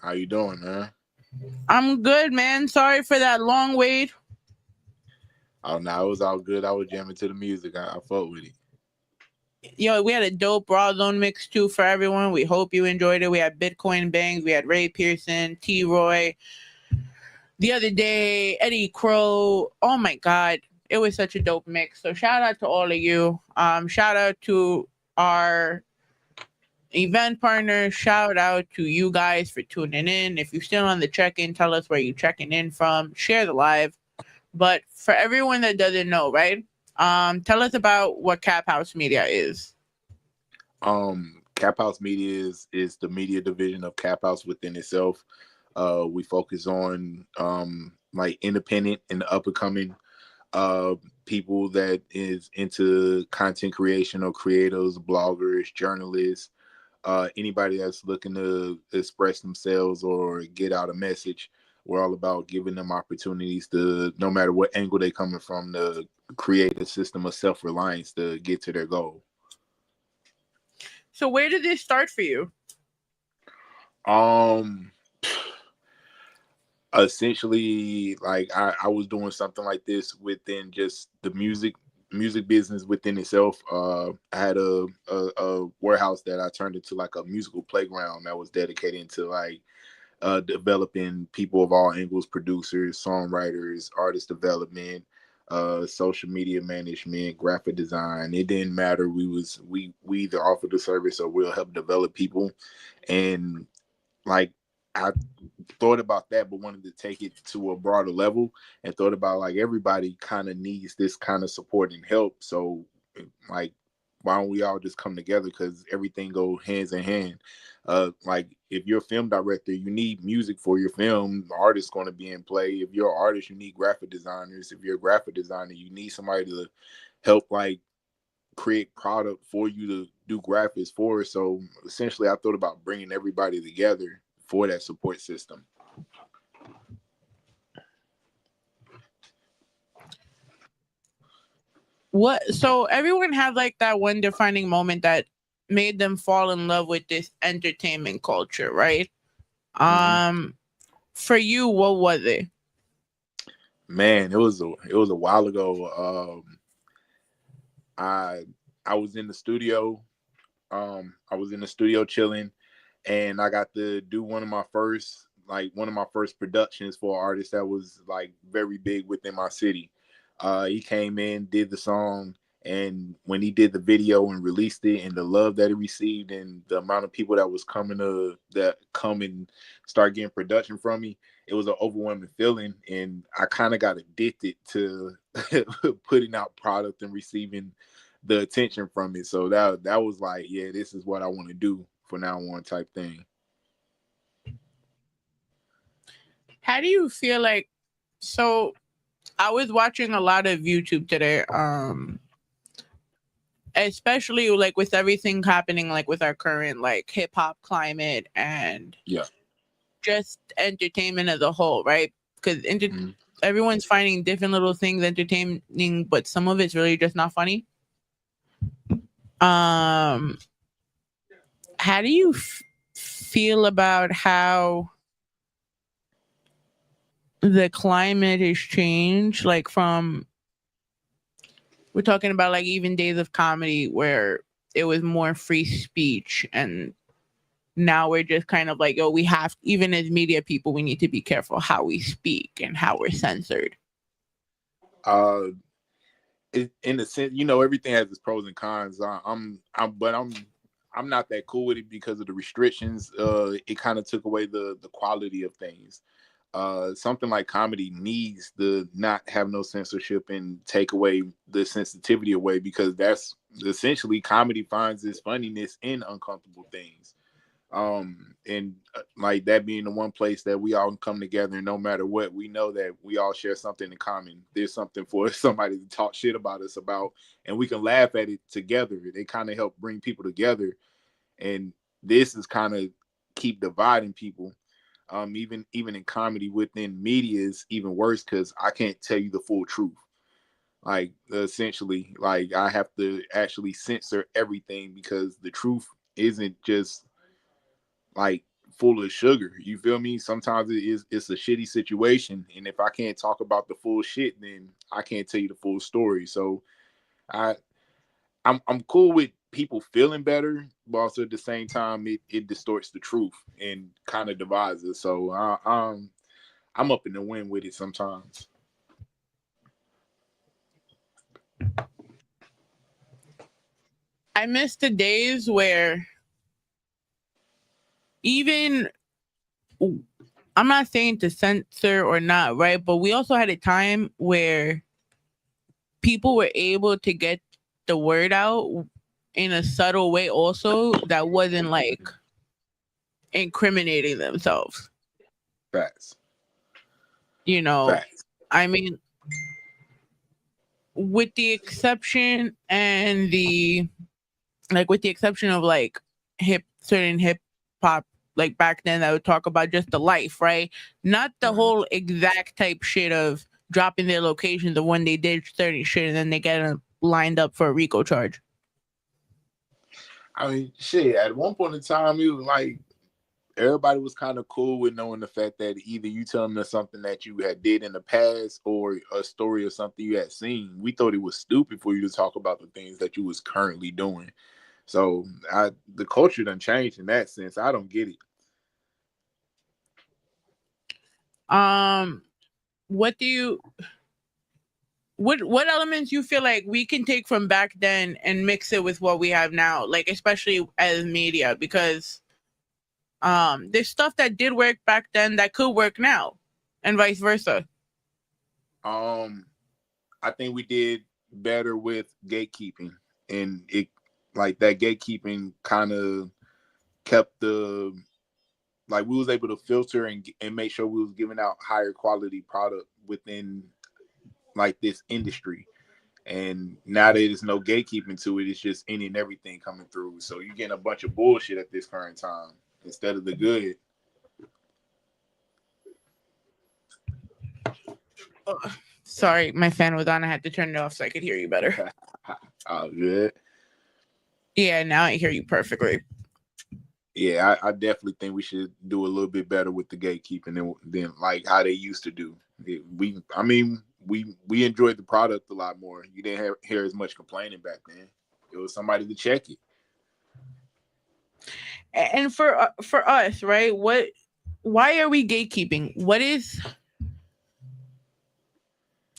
How you doing, man? I'm good, man. Sorry for that long wait. Oh, no, it was all good. I was jamming to the music. I fuck with it. Yo, we had a dope Rawrrzone mix too for everyone. We hope you enjoyed it. We had Bitcoin Bangs, we had Ray Pearson, T-Roy. The other day, Eddie Crow. Oh my God, it was such a dope mix. So shout out to all of you. Shout out to our event partners. Shout out to you guys for tuning in. If you're still on the check-in, tell us where you're checking in from. Share the live. But for everyone that doesn't know, right? Tell us about what Caphouse Media is. Caphouse Media is the media division of Caphouse within itself. We focus on like independent and up and coming people that is into content creation or creators, bloggers, journalists, anybody that's looking to express themselves or get out a message. We're all about giving them opportunities to, no matter what angle they're coming from, to create a system of self-reliance to get to their goal. So where did this start for you? Essentially, like I was doing something like this within just the music business within itself. I had a warehouse that I turned into like a musical playground that was dedicated to like developing people of all angles, producers, songwriters, artist development, social media management, graphic design. It didn't matter. We either offered the service or we'll help develop people. And like I thought about that, but wanted to take it to a broader level and thought about like everybody kind of needs this kind of support and help. So like, why don't we all just come together? Because everything goes hands in hand. Like if you're a film director, you need music for your film. The artist's going to be in play. If you're an artist, you need graphic designers. If you're a graphic designer, you need somebody to help like create product for you to do graphics for. So essentially, I thought about bringing everybody together for that support system. So everyone had like that one defining moment that made them fall in love with this entertainment culture, right? For you, what was it? Man, it was a while ago. I was in the studio. I was in the studio chilling, and I got to do one of my first productions for an artist that was like very big within my city. He came in, did the song, and when he did the video and released it, and the love that it received, and the amount of people that was coming that come and start getting production from me, it was an overwhelming feeling, and I kind of got addicted to putting out product and receiving the attention from it. So that was like, yeah, this is what I want to do for now on type thing. How do you feel like? So I was watching a lot of YouTube today, especially like with everything happening, like with our current like hip hop climate and just entertainment as a whole, right? Because everyone's finding different little things entertaining, but some of it's really just not funny. How do you feel about how the climate has changed? Like we're talking about like even days of comedy where it was more free speech, and now we're just kind of like, oh, even as media people, we need to be careful how we speak and how we're censored. In a sense, everything has its pros and cons. I'm not that cool with it because of the restrictions. It kind of took away the quality of things. Something like comedy needs to not have no censorship and take away the sensitivity away, because that's essentially comedy finds its funniness in uncomfortable things. And like that being the one place that we all can come together, and no matter what, we know that we all share something in common. There's something for somebody to talk shit about us about, and we can laugh at it together. They kind of help bring people together, and this is kind of keep dividing people. Even in comedy within media is even worse, because I can't tell you the full truth. Like essentially, like I have to actually censor everything, because the truth isn't just like full of sugar. You feel me? Sometimes it's a shitty situation, and if I can't talk about the full shit, then I can't tell you the full story. So I'm cool with people feeling better, but also at the same time it distorts the truth and kind of divides us. So I'm up in the wind with it sometimes. I miss the days where even, I'm not saying to censor or not, right? But we also had a time where people were able to get the word out in a subtle way also that wasn't like incriminating themselves. Facts. Facts. I mean, with the exception of like certain hip hop, like back then I would talk about just the life, right? Not the whole exact type shit of dropping their locations of when they did certain shit, and then they get lined up for a RICO charge. I mean, shit, at one point in time, it was like everybody was kind of cool with knowing the fact that either you telling us something that you had did in the past or a story or something you had seen. We thought it was stupid for you to talk about the things that you was currently doing. So the culture done changed in that sense. I don't get it. What elements you feel like we can take from back then and mix it with what we have now, like especially as media, because there's stuff that did work back then that could work now, and vice versa. I think we did better with gatekeeping, and it like that gatekeeping kind of kept the like we was able to filter and make sure we was giving out higher quality product within like this industry. And now there's no gatekeeping to it, it's just any and everything coming through. So you're getting a bunch of bullshit at this current time instead of the good. Sorry, my fan was on. I had to turn it off so I could hear you better. Oh, good. Yeah, now I hear you perfectly. Yeah, I definitely think we should do a little bit better with the gatekeeping than like how they used to do. We enjoyed the product a lot more. You didn't hear as much complaining back then. It was somebody to check it. And for us, right? Why are we gatekeeping? What is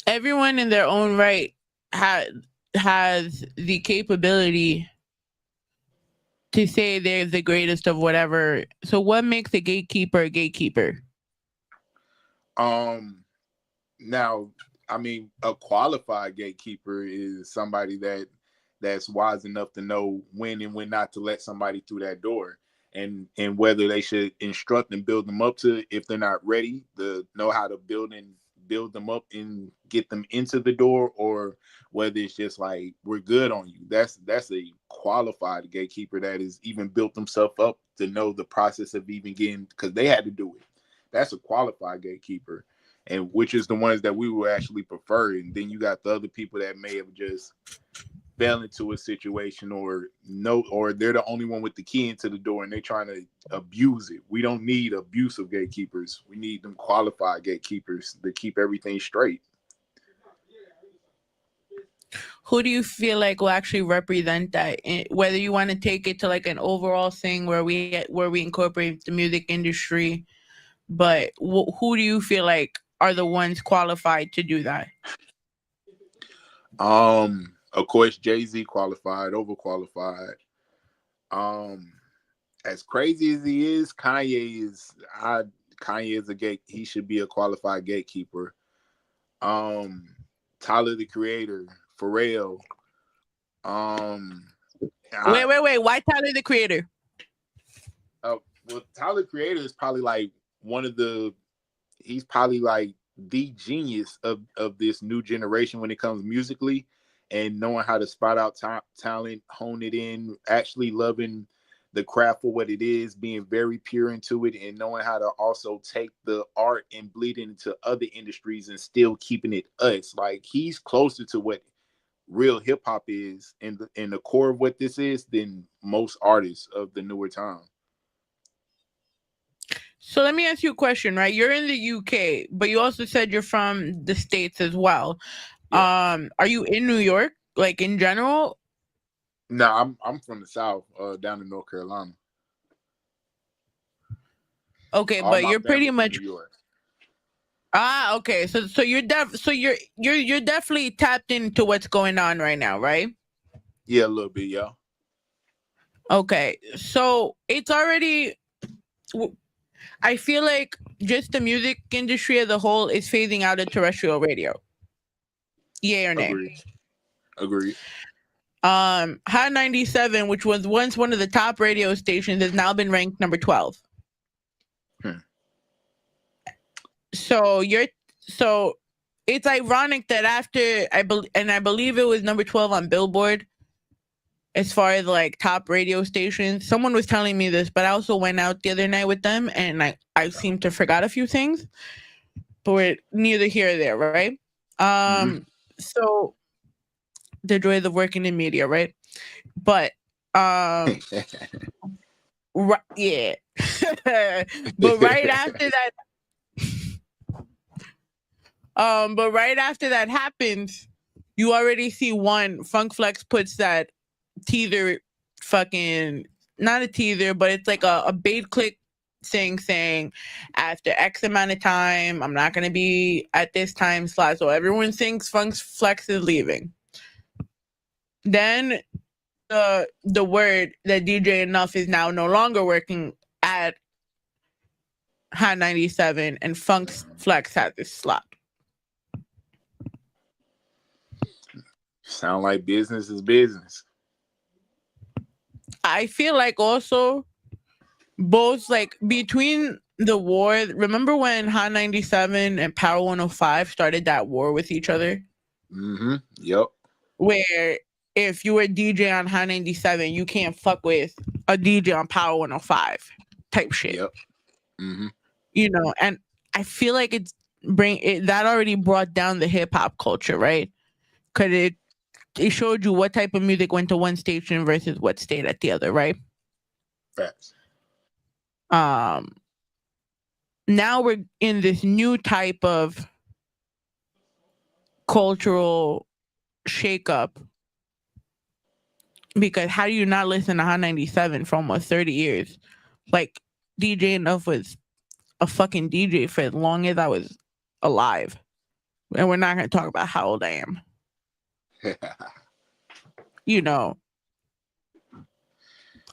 everyone in their own right has the capability to say they're the greatest of whatever. So what makes a gatekeeper a gatekeeper? Now, I mean, a qualified gatekeeper is somebody that's wise enough to know when and when not to let somebody through that door, and whether they should instruct and build them up to, if they're not ready, to know how to build them up and get them into the door, or whether it's just like, we're good on you. That's a qualified gatekeeper that has even built themselves up to know the process of even getting, because they had to do it. That's a qualified gatekeeper, and which is the ones that we would actually prefer. And then you got the other people that may have just fell into a situation or they're the only one with the key into the door and they're trying to abuse it. We don't need abusive gatekeepers. We need them qualified gatekeepers to keep everything straight. Who do you feel like will actually represent that? Whether you want to take it to like an overall thing where we incorporate the music industry, but who do you feel like are the ones qualified to do that? Of course, Jay-Z qualified, overqualified. As crazy as he is, Kanye is a gate. He should be a qualified gatekeeper. Tyler the Creator, Pharrell. Wait. Why Tyler the Creator? Well, Tyler the Creator is probably like he's probably like the genius of this new generation when it comes musically, and knowing how to spot out talent, hone it in, actually loving the craft for what it is, being very pure into it, and knowing how to also take the art and bleed it into other industries and still keeping it us. Like, he's closer to what real hip hop is in the core of what this is than most artists of the newer time. So let me ask you a question, right? You're in the UK, but you also said you're from the States as well. Yeah. Are you in New York, like in general? No, I'm from the South, down in North Carolina. Okay, but you're pretty much New York. Okay. So you're you're definitely tapped into what's going on right now, right? Yeah, a little bit, yeah. Okay, so it's already. I feel like just the music industry as a whole is phasing out of terrestrial radio. Yay or nay? Agreed. Hot 97, which was once one of the top radio stations, has now been ranked number 12. So it's ironic that after I believe it was number 12 on Billboard as far as like top radio stations. Someone was telling me this, but I also went out the other night with them and I seem to forgot a few things. but we're neither here or there, right? So the joys of working in media, right? But yeah. But right after that, happens, you already see one Funk Flex puts that teaser, fucking not a teaser, but it's like a bait click thing saying after X amount of time, I'm not gonna be at this time slot. So everyone thinks Funk Flex is leaving. Then the word that DJ Enuff is now no longer working at Hot 97 and Funk Flex has this slot. Sound like business is business. I feel like also both like between the war, remember when Hot 97 and Power 105 started that war with each other? Yep. Where if you were DJ on Hot 97, you can't fuck with a DJ on Power 105 type shit. Yep. You know, and I feel like that already brought down the hip hop culture, right? Because it showed you what type of music went to one station versus what stayed at the other, right? Facts. Now we're in this new type of cultural shakeup, because how do you not listen to Hot 97 for almost 30 years? Like, DJ Enuff was a fucking DJ for as long as I was alive. And we're not going to talk about how old I am. You know,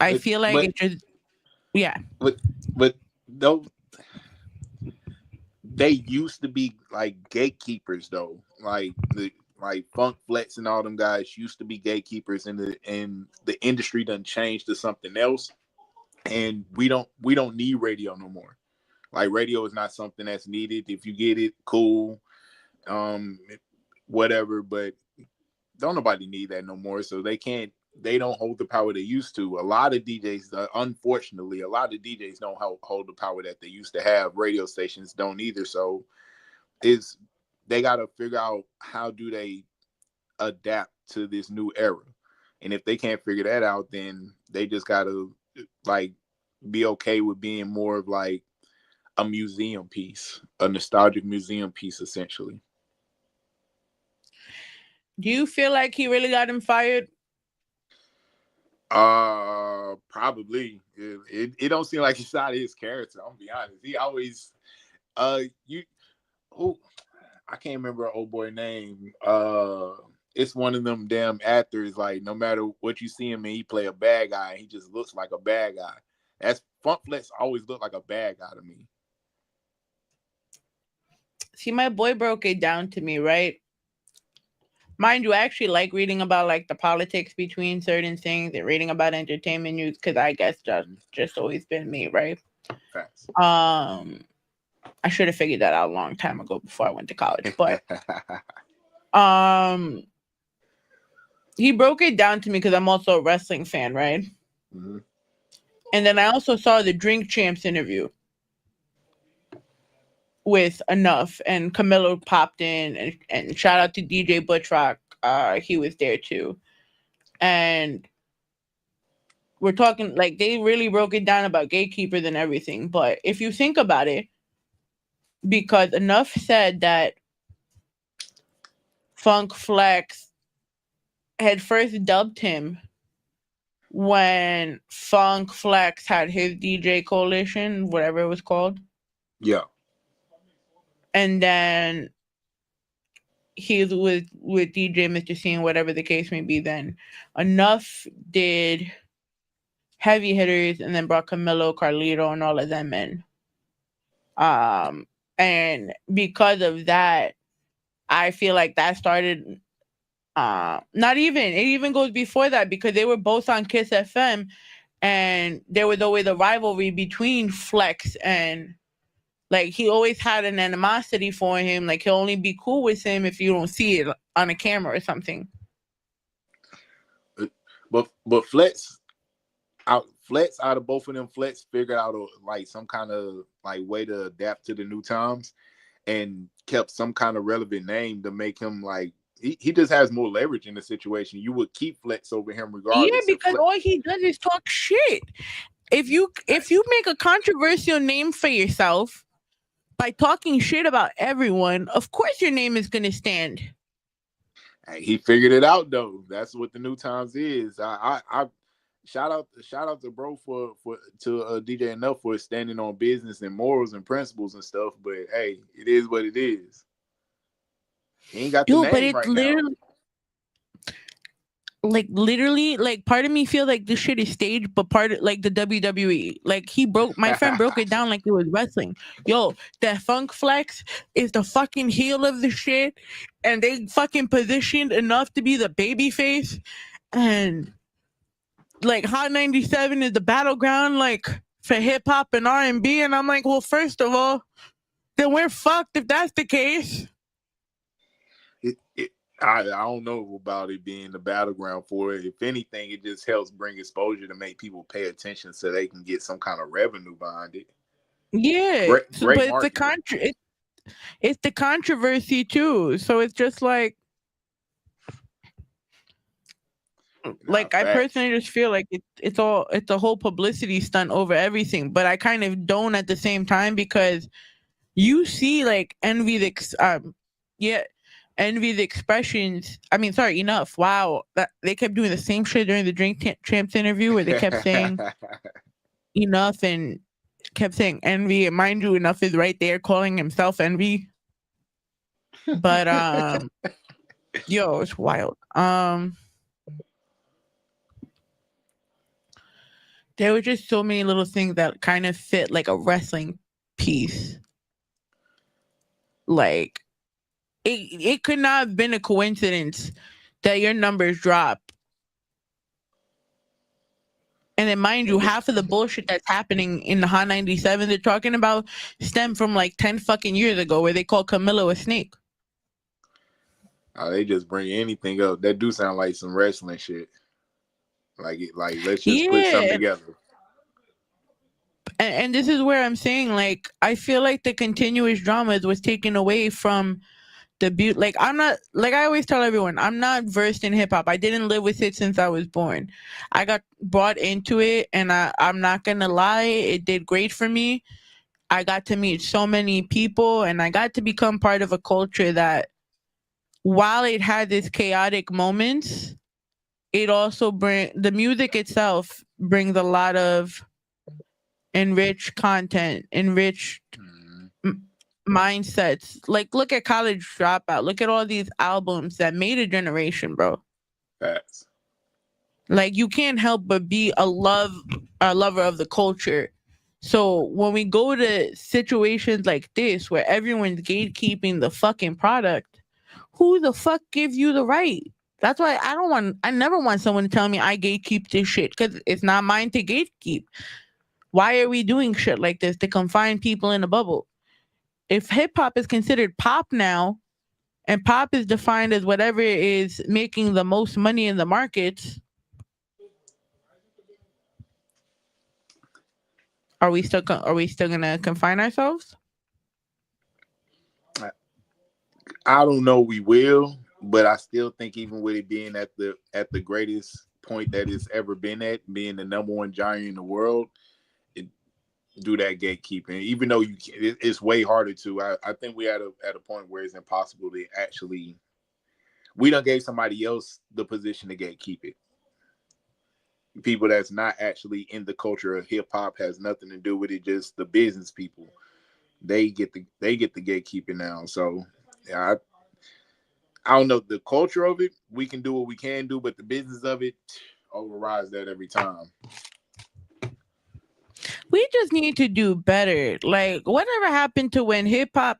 I feel like it just, yeah. But though, they used to be like gatekeepers though. Like Funk Flex and all them guys used to be gatekeepers, and the industry done changed to something else. And we don't need radio no more. Like, radio is not something that's needed. If you get it, cool. Whatever, but don't nobody need that no more. So they don't hold the power they used to. A lot of DJs, unfortunately, don't hold the power that they used to have. Radio stations don't either. So they got to figure out how do they adapt to this new era. And if they can't figure that out, then they just got to like be okay with being more of like a museum piece, a nostalgic museum piece, essentially. Do you feel like he really got him fired? Probably. It don't seem like he's out of his character. I'm gonna be honest. He always, I can't remember an old boy name. It's one of them damn actors. Like, no matter what you see him in, he play a bad guy. He just looks like a bad guy. That's Funk Flex always looked like a bad guy to me. See, my boy broke it down to me, right? Mind you, I actually like reading about like the politics between certain things and reading about entertainment news, because I guess that's just always been me, right? Facts. I should have figured that out a long time ago before I went to college. But he broke it down to me because I'm also a wrestling fan, right? And then I also saw the Drink Champs interview with Enuff, and Camilo popped in, and shout out to DJ Butchrock. He was there too. And we're talking, like, they really broke it down about gatekeepers and everything. But if you think about it, because Enuff said that Funk Flex had first dubbed him when Funk Flex had his DJ coalition, whatever it was called. Yeah. And then he's with DJ Mr. C, and whatever the case may be. Then Enuff did Heavy Hitters, and then brought Camilo, Carlito, and all of them in. And because of that, I feel like that started. It even goes before that, because they were both on Kiss FM, and there was always a rivalry between Flex and. Like, he always had an animosity for him. Like, he'll only be cool with him if you don't see it on a camera or something. But Flex out of both of them, Flex figured out like some kind of like way to adapt to the new times. and kept some kind of relevant name to make him like he just has more leverage in the situation. You would keep Flex over him Yeah, regardless. because all he does is talk shit. If you make a controversial name for yourself by talking shit about everyone, of course your name is gonna stand. He figured it out though. That's what the new times is. I shout out to bro for DJ Enuff for standing on business and morals and principles and stuff. But hey, it is what it is. He ain't got the Dude, but name it right now. literally, like part of me feel like this shit is staged, but part of like the WWE. Like my friend broke it down like it was wrestling. Yo, that Funk Flex is the fucking heel of the shit, and they fucking positioned Enuff to be the baby face, and like Hot 97 is the battleground like for hip hop and R&B, and I'm like, well, first of all, then we're fucked if that's the case. I don't know about it being the battleground for it. If anything, it just helps bring exposure to make people pay attention so they can get some kind of revenue behind it. Yeah, great but marketing. it's the controversy too. So it's just like I personally just feel like it's a whole publicity stunt over everything. But I kind of don't at the same time, because you see like Envy the expressions. I mean, sorry, Enuff. Wow, that they kept doing the same shit during the Drink Champs interview where they kept saying Enuff and kept saying Envy. And mind you, Enuff is right there calling himself Envy. But yo, it's wild. There were just so many little things that kind of fit like a wrestling piece. Like it could not have been a coincidence that your numbers drop. And then mind you, half of the bullshit that's happening in the Hot 97 they're talking about stem from like 10 fucking years ago where they called Camilo a snake. They just bring anything up. That do sound like some wrestling shit. Like let's just put something together. And this is where I'm saying, like, I feel like the continuous dramas was taken away from the beauty. Like, I'm not, like I always tell everyone, I'm not versed in hip hop. I didn't live with it since I was born. I got brought into it, and I'm not gonna lie, it did great for me. I got to meet so many people, and I got to become part of a culture that, while it had its chaotic moments, it also the music itself brings a lot of enriched content, enriched mindsets. Like, look at College Dropout. Look at all these albums that made a generation, bro. Facts. Like, you can't help but be a lover of the culture. So when we go to situations like this where everyone's gatekeeping the fucking product, who the fuck gives you the right? That's why I never want someone to tell me I gatekeep this shit, because it's not mine to gatekeep. Why are we doing shit like this to confine people in a bubble? If hip hop is considered pop now, and pop is defined as whatever is making the most money in the markets, are we still gonna confine ourselves? I don't know. We will, but I still think even with it being at the greatest point that it's ever been at, being the number one giant in the world, do that gatekeeping. Even though it's way harder to. I think we at a point where it's impossible to actually. We done gave somebody else the position to gatekeep it. People that's not actually in the culture of hip hop, has nothing to do with it. Just the business people. They get the gatekeeping now. So yeah, I don't know the culture of it. We can do what we can do, but the business of it overrides that every time. We just need to do better. Like, whatever happened to when hip hop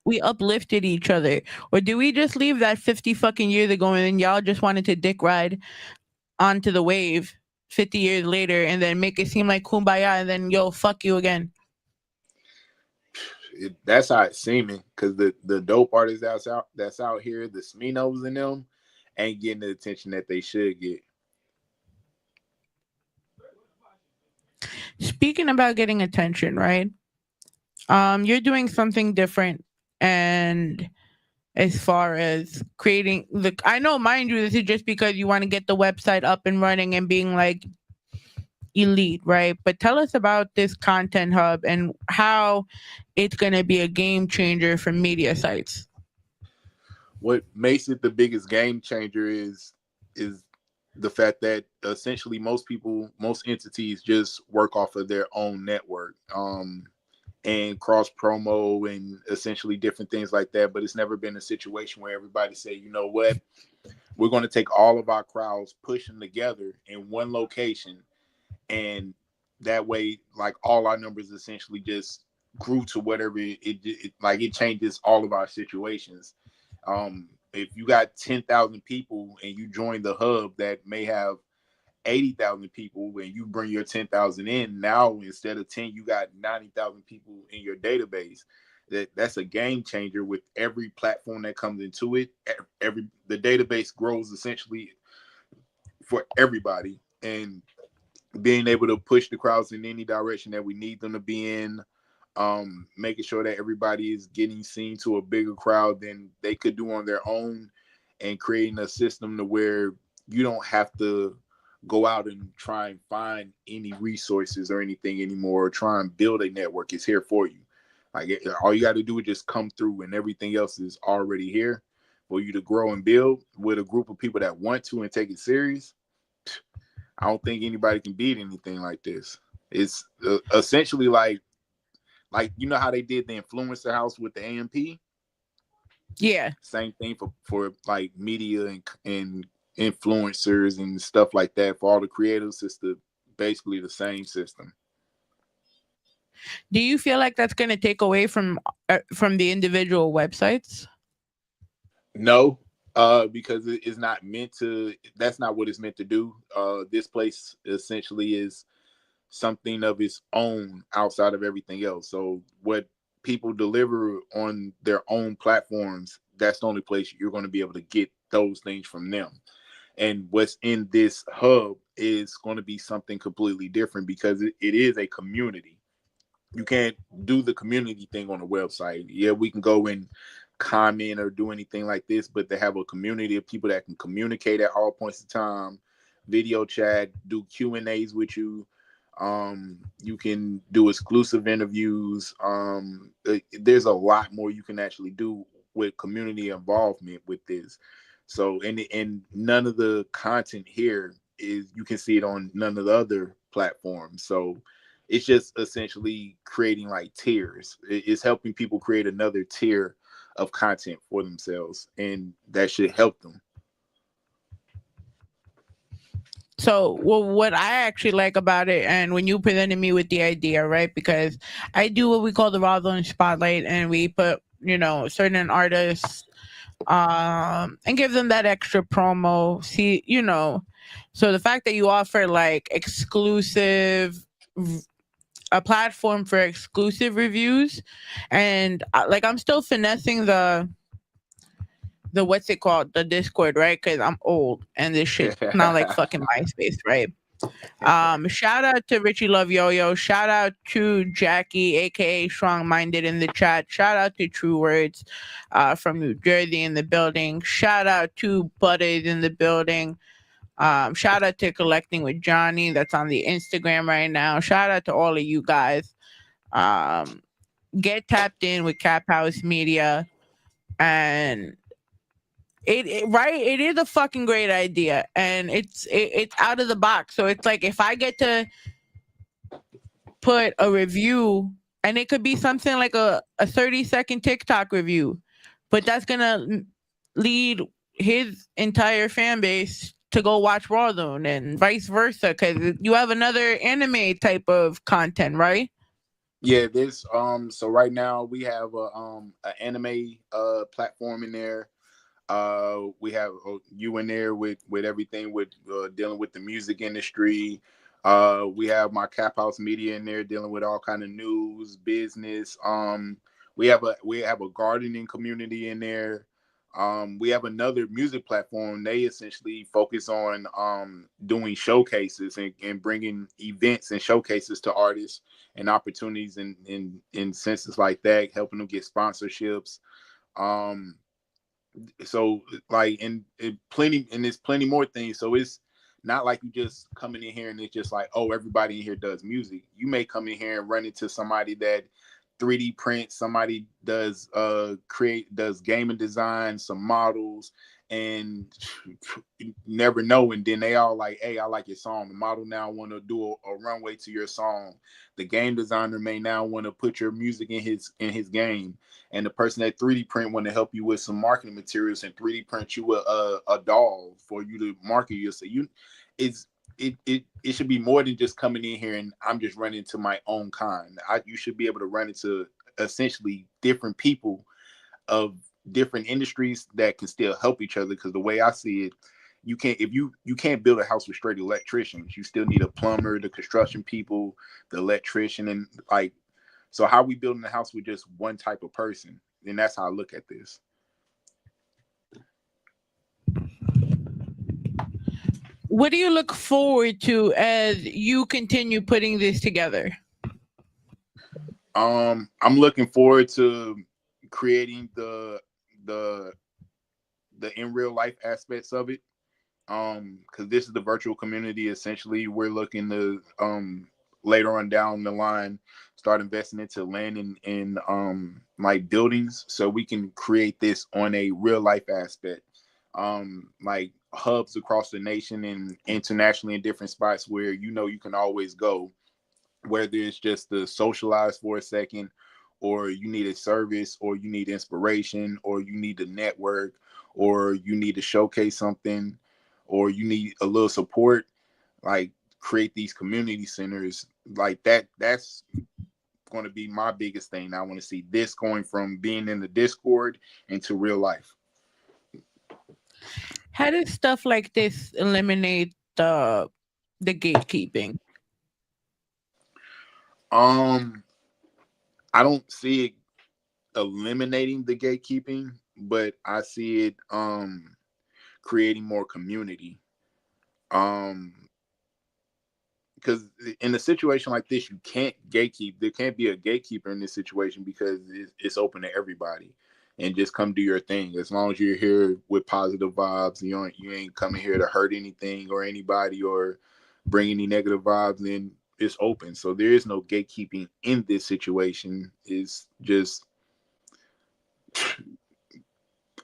we uplifted each other? Or do we just leave that 50 fucking years ago and then y'all just wanted to dick ride onto the wave 50 years later and then make it seem like kumbaya and then yo, fuck you again? That's how it's seeming, because the dope artists that's out here, the Sminos and them, ain't getting the attention that they should get. Speaking about getting attention, right? You're doing something different, and as far as creating I know, mind you, this is just because you want to get the website up and running and being like elite, right? But tell us about this content hub and how it's going to be a game changer for media sites. What makes it the biggest game changer is the fact that essentially most entities just work off of their own network, and cross promo and essentially different things like that. But it's never been a situation where everybody say, you know what, we're going to take all of our crowds, push them together in one location, and that way, like, all our numbers essentially just grew to whatever it changes all of our situations. If you got 10,000 people and you join the hub that may have 80,000 people, and you bring your 10,000 in, now instead of 10, you got 90,000 people in your database. That's a game changer with every platform that comes into it. The database grows essentially for everybody, and being able to push the crowds in any direction that we need them to be in, making sure that everybody is getting seen to a bigger crowd than they could do on their own, and creating a system to where you don't have to go out and try and find any resources or anything anymore, or try and build a network. It's here for you. Like, all you got to do is just come through, and everything else is already here for you to grow and build with a group of people that want to and take it serious. I don't think anybody can beat anything like this. It's essentially like you know how they did the influencer house with the AMP? Yeah. Same thing for like media and influencers and stuff like that. For all the creatives, it's basically the same system. Do you feel like that's going to take away from the individual websites? No, because it's not meant to. That's not what it's meant to do. This place essentially is something of its own outside of everything else. So what people deliver on their own platforms, that's the only place you're going to be able to get those things from them. And what's in this hub is going to be something completely different, because it is a community. You can't do the community thing on a website. Yeah, we can go and comment or do anything like this, but they have a community of people that can communicate at all points of time, video chat, do Q&As with you. You can do exclusive interviews. There's a lot more you can actually do with community involvement with this. So, and none of the content here you can see it on none of the other platforms. So it's just essentially creating like tiers. It's helping people create another tier of content for themselves, and that should help them. So, well, what I actually like about it, and when you presented me with the idea, right? Because I do what we call the Rawrrzone Spotlight, and we put, certain artists, and give them that extra promo. See, so the fact that you offer like a platform for exclusive reviews, and like I'm still finessing the what's it called, the Discord, right? Because I'm old and this shit not like fucking MySpace, right? Shout out to Richie Love Yo-Yo. Shout out to Jackie, aka Strong Minded, in the chat. Shout out to True Words from New Jersey in the building. Shout out to Butters in the building. Shout out to Collecting with Johnny, that's on the Instagram right now. Shout out to all of you guys. Get tapped in with Caphouse Media, and it is a fucking great idea, and it's out of the box. So it's like, if I get to put a review, and it could be something like a 30-second TikTok review, but that's gonna lead his entire fan base to go watch Rawrrzone, and vice versa, because you have another anime type of content, right? Yeah, there's so right now we have an anime platform in there. We have you in there with everything with dealing with the music industry. We have my Caphouse Media in there dealing with all kind of news, business. We have a gardening community in there. We have another music platform. They essentially focus on doing showcases and bringing events and showcases to artists and opportunities in senses like that, helping them get sponsorships. So like and there's plenty more things. So it's not like you just coming in here and it's just like, oh, everybody in here does music. You may come in here and run into somebody that 3D print, somebody does does gaming design, some models, and you never know. And then they all like, hey, I like your song. The model now want to do a runway to your song. The game designer may now want to put your music in his game. And the person at 3D print want to help you with some marketing materials and 3D print you a doll for you to market yourself. It should be more than just coming in here and I'm just running to my own kind. You should be able to run into essentially different people of different industries that can still help each other. Because the way I see it, you can't build a house with straight electricians. You still need a plumber, the construction people, the electrician, and like. So how are we building a house with just one type of person? And that's how I look at this. What do you look forward to as you continue putting this together? I'm looking forward to creating the in real life aspects of it. Because this is the virtual community. Essentially, we're looking to later on down the line start investing into land and like buildings so we can create this on a real life aspect. Like hubs across the nation and internationally in different spots where you can always go, whether it's just to socialize for a second, or you need a service, or you need inspiration, or you need to network, or you need to showcase something, or you need a little support. Like create these community centers like that. That's going to be my biggest thing. I want to see this going from being in the Discord into real life. How does stuff like this eliminate the gatekeeping? I don't see it eliminating the gatekeeping, but I see it creating more community. Because in a situation like this, you can't gatekeep. There can't be a gatekeeper in this situation because it's open to everybody. And just come do your thing. As long as you're here with positive vibes, you ain't coming here to hurt anything or anybody or bring any negative vibes, then it's open. So there is no gatekeeping in this situation. It's just,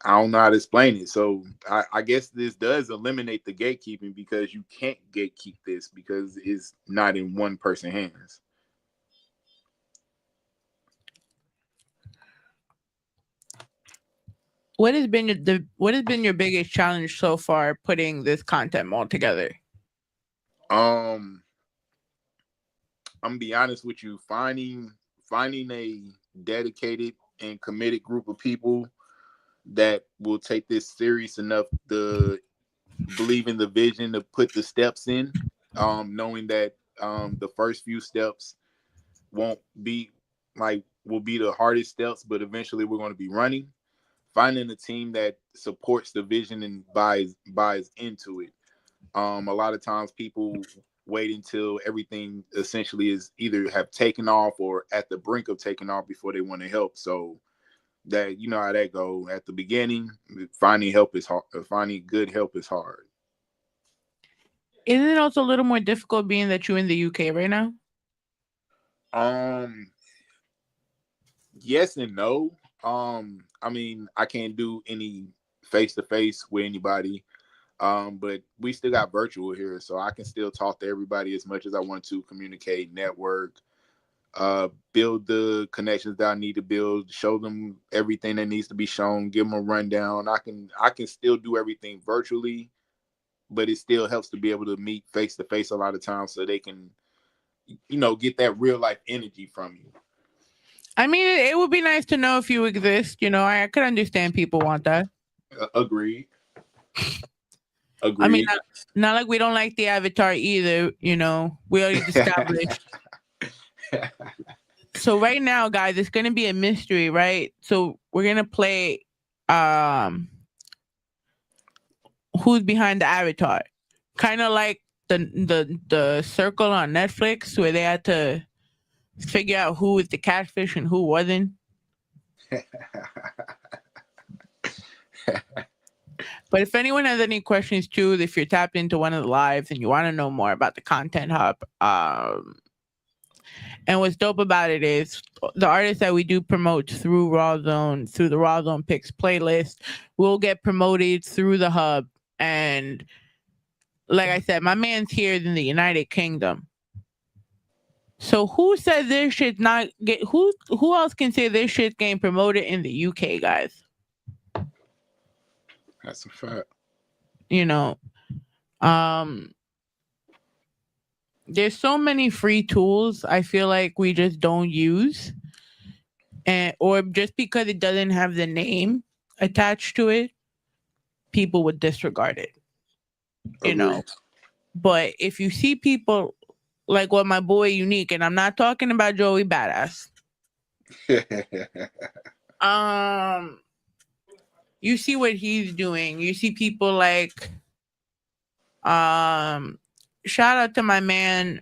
I don't know how to explain it. So I guess this does eliminate the gatekeeping because you can't gatekeep this because it's not in one person's hands. What has been your biggest challenge so far putting this content all together? I'm gonna be honest with you, finding a dedicated and committed group of people that will take this serious enough to believe in the vision, to put the steps in, knowing that the first few steps will be the hardest steps, but eventually we're going to be running. Finding a team that supports the vision and buys into it. A lot of times people wait until everything essentially is either have taken off or at the brink of taking off before they want to help. So that, you know how that go. At the beginning, finding help is hard. Finding good help is hard. Isn't it also a little more difficult being that you're in the UK right now? Yes and no. I mean, I can't do any face-to-face with anybody. But we still got virtual here, so I can still talk to everybody as much as I want to, communicate, network, build the connections that I need to build, show them everything that needs to be shown, give them a rundown. I can still do everything virtually, but it still helps to be able to meet face to face a lot of times so they can, get that real life energy from you. I mean, it would be nice to know if you exist. I could understand people want that. Agreed. I mean, not like we don't like the Avatar either. We already established. So right now, guys, it's going to be a mystery, right? So we're going to play who's behind the avatar. Kind of like the circle on Netflix where they had to figure out who was the catfish and who wasn't. But if anyone has any questions too, if you're tapped into one of the lives and you want to know more about the Content Hub, and what's dope about it is the artists that we do promote through Rawrrzone, through the Rawrrzone Picks playlist, will get promoted through the hub. And like I said, my man's here in the United Kingdom. So who says this shit not get who else can say this shit's getting promoted in the UK, guys? That's a fact. You know, there's so many free tools I feel like we just don't use, or just because it doesn't have the name attached to it, people would disregard it. You know, but if you see people like what my boy Unique, and I'm not talking about Joey Badass. You see what he's doing. You see people like, shout out to my man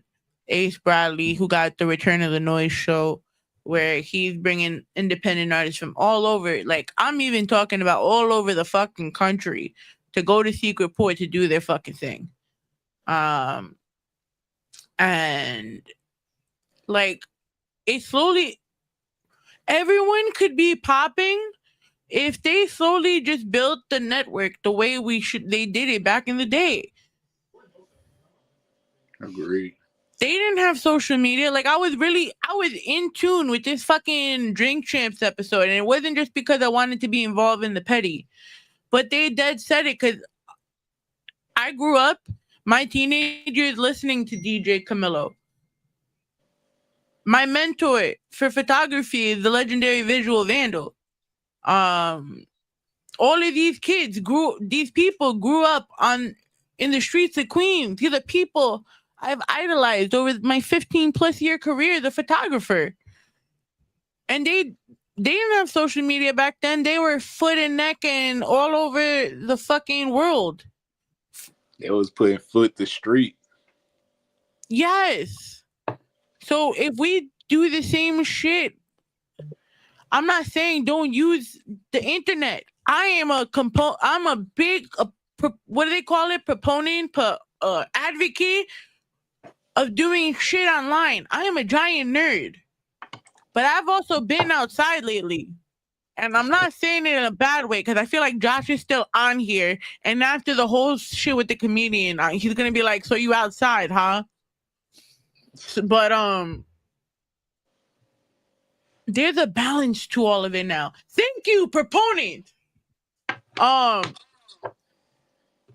Ace Bradley, who got the Return of the Noise show, where he's bringing independent artists from all over. Like, I'm even talking about all over the fucking country to go to Secret Port to do their fucking thing. And like, it slowly, everyone could be popping if they slowly just built the network the way they did it back in the day. Agreed. They didn't have social media. Like, I was in tune with this fucking Drink Champs episode, and it wasn't just because I wanted to be involved in the petty, but they dead said it because I grew up, my teenagers listening to DJ Camilo. My mentor for photography is the legendary Visual Vandal. All of these people grew up in the streets of Queens. These are people I've idolized over my 15 plus year career as a photographer. And they didn't have social media back then. They were foot and neck and all over the fucking world. They was putting foot the street. Yes. So if we do the same shit, I'm not saying don't use the internet. I am I'm a big, what do they call it? Proponent, advocate of doing shit online. I am a giant nerd. But I've also been outside lately. And I'm not saying it in a bad way, because I feel like Josh is still on here. And after the whole shit with the comedian, he's going to be like, so you outside, huh? But there's a balance to all of it now. Thank you, proponent.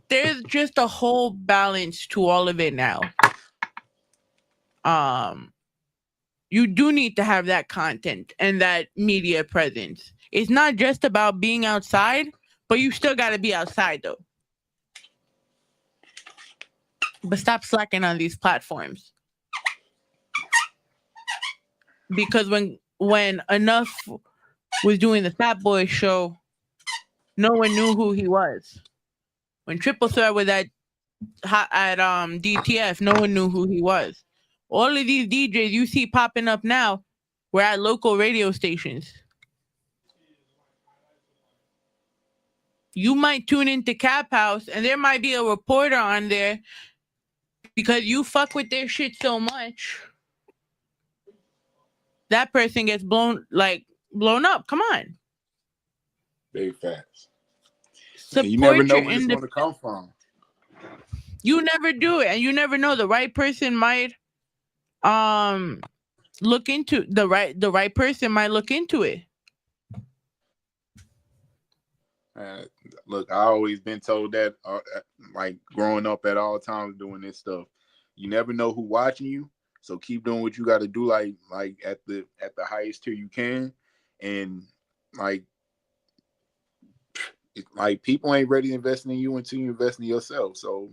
There's just a whole balance to all of it now. You do need to have that content and that media presence. It's not just about being outside, but you still got to be outside though. But stop slacking on these platforms. Because when Enuff was doing the Fat Boy show, no one knew who he was. When Triple Threat was at DTF, no one knew who he was. All of these DJs you see popping up now were at local radio stations. You might tune into Caphouse and there might be a reporter on there because you fuck with their shit so much. That person gets blown up. Come on. Big facts. You never know where it's going to come from. You never do it, and you never know. The right person might look into the right person might look into it. Look, I always been told that, like growing up at all times doing this stuff, you never know who watching you. So keep doing what you got to do, like at the highest tier you can, and like people ain't ready to invest in you until you invest in yourself. So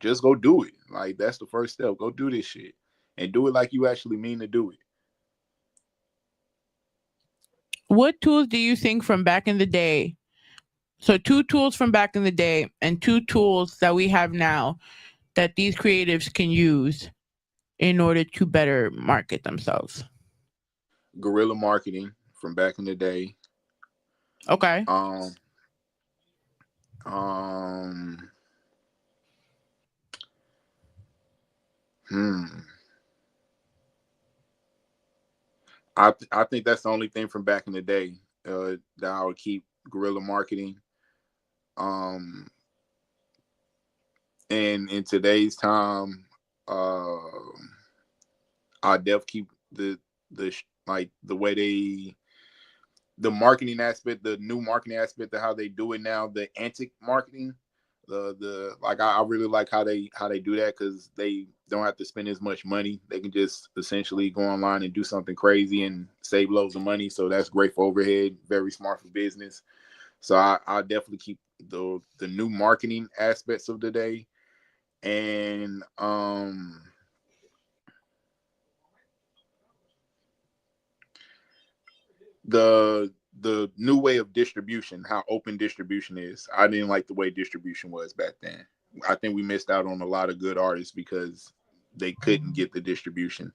just go do it. Like, that's the first step. Go do this shit and do it like you actually mean to do it. What tools do you think from back in the day So 2 tools from back in the day and 2 tools that we have now that these creatives can use in order to better market themselves. Guerrilla marketing from back in the day. Okay. I think that's the only thing from back in the day that I would keep guerrilla marketing. And in today's time, I definitely keep the way the marketing aspect, the new marketing aspect of how they do it now, the antic marketing. I really like how they do that, because they don't have to spend as much money. They can just essentially go online and do something crazy and save loads of money. So that's great for overhead, very smart for business. So I definitely keep the new marketing aspects of the day. And the new way of distribution, how open distribution is. I didn't like the way distribution was back then. I think we missed out on a lot of good artists because they couldn't get the distribution.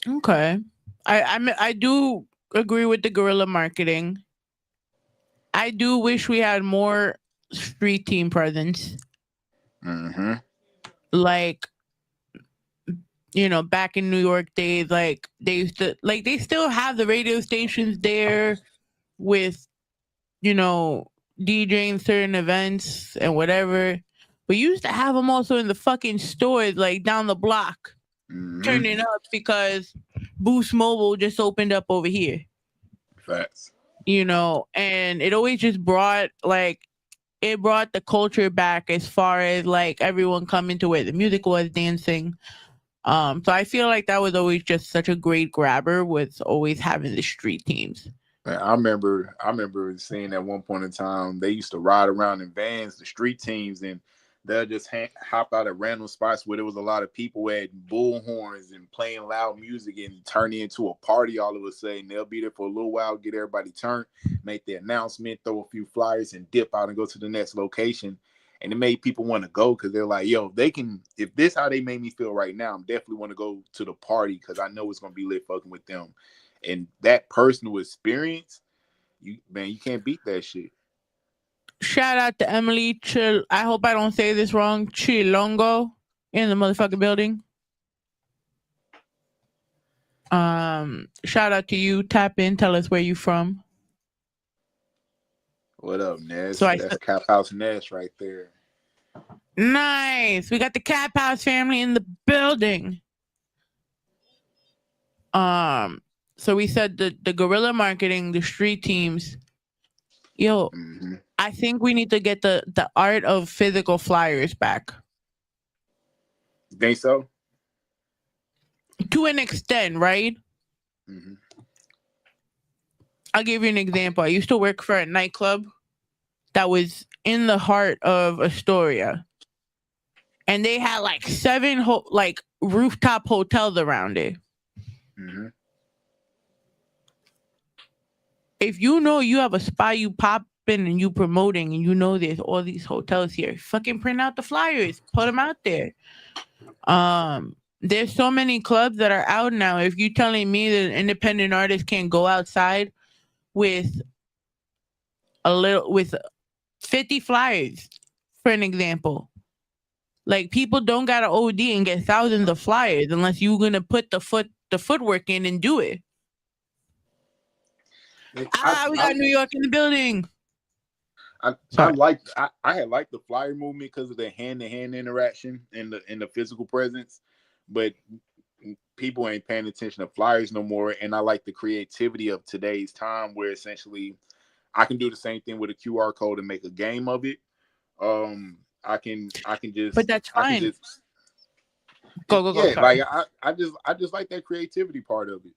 Okay. I do agree with the guerrilla marketing. I do wish we had more street team presence. Mm-hmm. Like, you know, back in New York days, like they used to, like they still have the radio stations there with, you know, DJing certain events and whatever. But you used to have them also in the fucking stores, like down the block, turning up because Boost Mobile just opened up over here. Facts. You know, and it always just brought it brought the culture back as far as like everyone coming to where the music was, dancing. So I feel like that was always just such a great grabber, with always having the street teams. I remember seeing at one point in time they used to ride around in vans, the street teams, and they'll just hop out at random spots where there was a lot of people at bullhorns and playing loud music and turn into a party all of a sudden. They'll be there for a little while, get everybody turned, make the announcement, throw a few flyers, and dip out and go to the next location. And it made people want to go because they're like, yo, they can, if this how they made me feel right now, I'm definitely want to go to the party because I know it's going to be lit fucking with them. And that personal experience, you can't beat that shit. Shout out to Emily I hope I don't say this wrong. Chilongo in the motherfucking building. Shout out to you. Tap in. Tell us where you from. What up, Ness? So that's Caphouse Ness right there. Nice. We got the Caphouse family in the building. So we said the guerrilla marketing, the street teams. Yo, I think we need to get the art of physical flyers back. You think so? To an extent, right? Mm-hmm. I'll give you an example. I used to work for a nightclub that was in the heart of Astoria. And they had like 7 rooftop hotels around it. Mm-hmm. If you know you have a spot you pop in and you promoting and you know there's all these hotels here, fucking print out the flyers, put them out there. There's so many clubs that are out now. If you're telling me that an independent artist can't go outside with 50 flyers, for an example. Like, people don't gotta OD and get thousands of flyers unless you're gonna put the footwork in and do it. We got New York in the building. I had liked the flyer movement because of the hand-to-hand interaction and the physical presence, but people ain't paying attention to flyers no more. And I like the creativity of today's time, where essentially I can do the same thing with a QR code and make a game of it. I can just. But that's fine. Go. Yeah, like I just like that creativity part of it.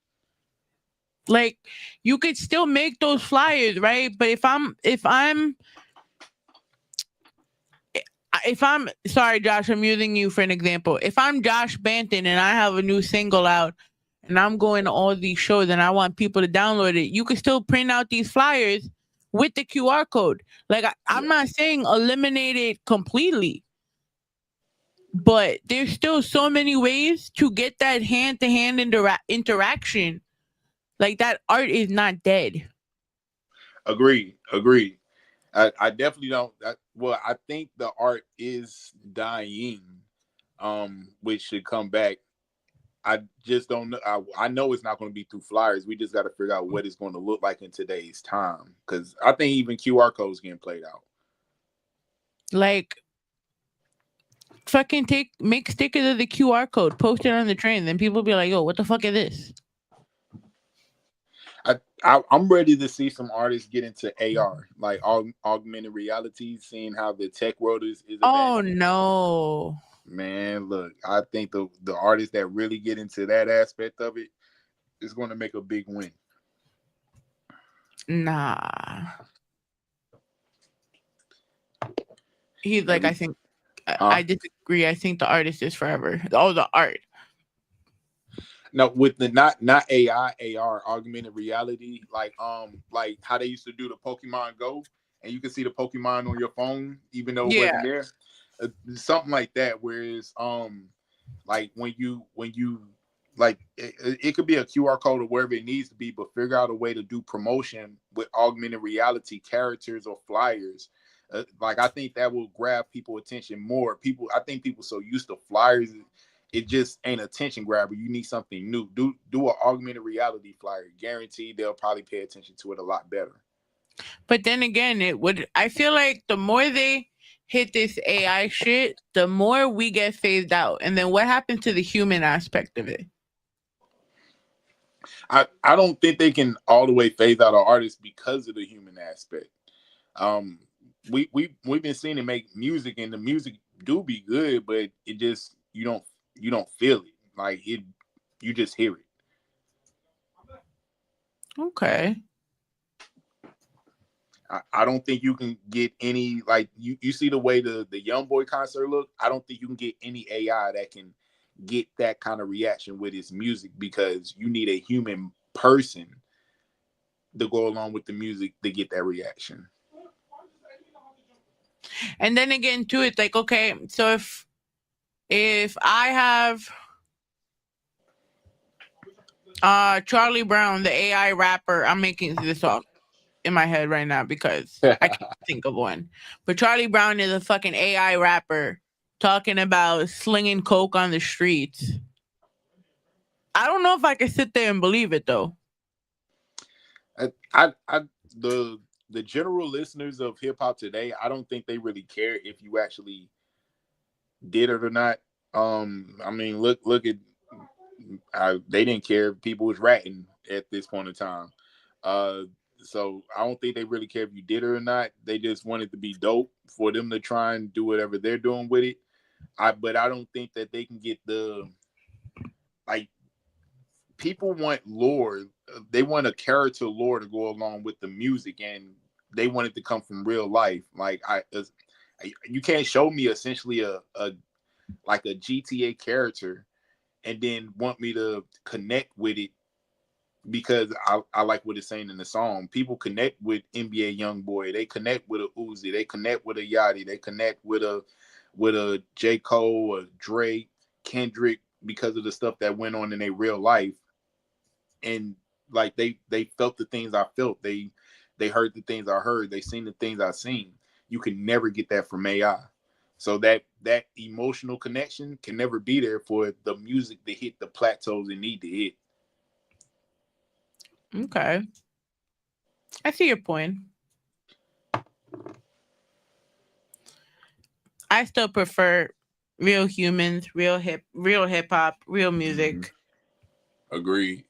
Like, you could still make those flyers, right? But if I'm sorry, Josh, I'm using you for an example. If I'm Josh Banton and I have a new single out and I'm going to all these shows and I want people to download it, you can still print out these flyers with the QR code. Like, I'm not saying eliminate it completely, but there's still so many ways to get that hand-to-hand interaction. Like, that art is not dead. Agreed. I definitely don't. I think the art is dying, which should come back. I just don't know. I know it's not going to be through flyers. We just got to figure out what it's going to look like in today's time. Because I think even QR codes getting played out. Like, fucking make stickers of the QR code, post it on the train, then people be like, yo, what the fuck is this? I'm ready to see some artists get into AR, like augmented reality, seeing how the tech world is Oh no. Man, look, I think the artists that really get into that aspect of it is going to make a big win. Nah. He's like, I think I disagree. I think the artist is forever. Oh, the art. No, with the not AI, AR, augmented reality, like how they used to do the Pokemon Go, and you can see the Pokemon on your phone, even though it wasn't there. Something like that. Whereas like when you like it could be a QR code or wherever it needs to be, but figure out a way to do promotion with augmented reality characters or flyers. Like I think that will grab people's attention more. I think people so used to flyers, it just ain't attention grabber. You need something new. Do an augmented reality flyer. Guaranteed they'll probably pay attention to it a lot better. But then again, I feel like the more they hit this AI shit, the more we get phased out. And then what happens to the human aspect of it? I don't think they can all the way phase out an artist because of the human aspect. We've been seeing it make music, and the music do be good, but it just you don't feel it. Like it, you just hear it. Okay. I don't think you can get any, like you see the way the YoungBoy concert looked. I don't think you can get any AI that can get that kind of reaction with his music, because you need a human person to go along with the music to get that reaction. And then again, too, it's like, okay, so if I have Charlie Brown, the AI rapper, I'm making this up in my head right now because I can't think of one. But Charlie Brown is a fucking AI rapper talking about slinging coke on the streets. I don't know if I can sit there and believe it though. The general listeners of hip hop today, I don't think they really care if you actually did it or not. I mean, look at they didn't care if people was ratting at this point in time. So I don't think they really care if you did it or not. They just want it to be dope for them to try and do whatever they're doing with it. But I don't think that they can get people want lore. They want a character lore to go along with the music, and they want it to come from real life. Like you can't show me essentially a GTA character and then want me to connect with it because I like what it's saying in the song. People connect with NBA YoungBoy. They connect with a Uzi. They connect with a Yachty. They connect with a J. Cole, a Drake, Kendrick, because of the stuff that went on in their real life. And like they felt the things I felt. They heard the things I heard. They seen the things I seen. You can never get that from AI. So that emotional connection can never be there for the music to hit the plateaus it need to hit. Okay. I see your point. I still prefer real humans, real hip hop, real music. Agreed.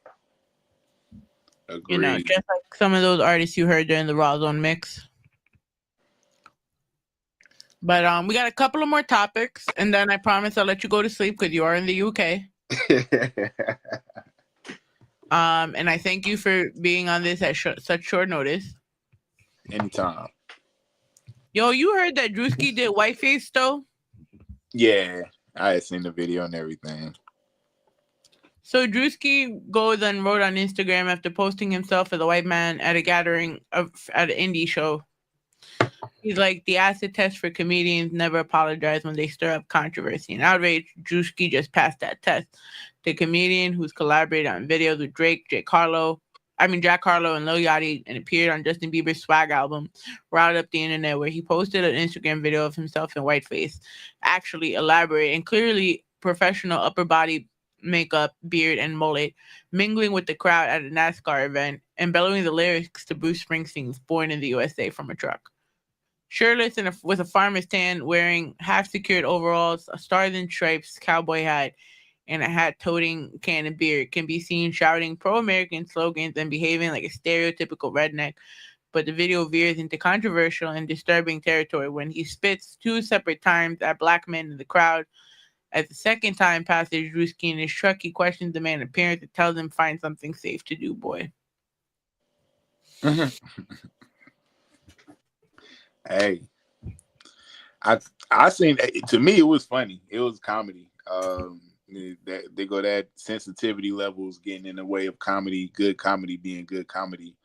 You know, just like some of those artists you heard during the Rawrrzone mix. But we got a couple of more topics, and then I promise I'll let you go to sleep because you are in the UK. And I thank you for being on this at such short notice. Anytime. Yo, you heard that Drewski did whiteface though? Yeah, I had seen the video and everything. So Drewski goes and wrote on Instagram after posting himself as a white man at a gathering at an indie show. He's like, the acid test for comedians never apologize when they stir up controversy and outrage. Drewski just passed that test. The comedian who's collaborated on videos with Drake, Jack Harlow, and Lil Yachty, and appeared on Justin Bieber's Swag album, riled up the internet, where he posted an Instagram video of himself in whiteface, actually elaborate and clearly professional upper body makeup, beard, and mullet, mingling with the crowd at a NASCAR event, and bellowing the lyrics to Bruce Springsteen's Born in the USA from a truck. Shirtless and with a farmer's tan, wearing half-secured overalls, a stars and stripes cowboy hat, and a hat-toting can and beard, can be seen shouting pro-American slogans and behaving like a stereotypical redneck. But the video veers into controversial and disturbing territory when he spits 2 separate times at black men in the crowd. As the second time passes Drewski in his truck, he questions the man's appearance and tells him, "Find something safe to do, boy." Hey, I seen, to me it was funny. It was comedy. That they go that sensitivity levels getting in the way of comedy, good comedy being good comedy.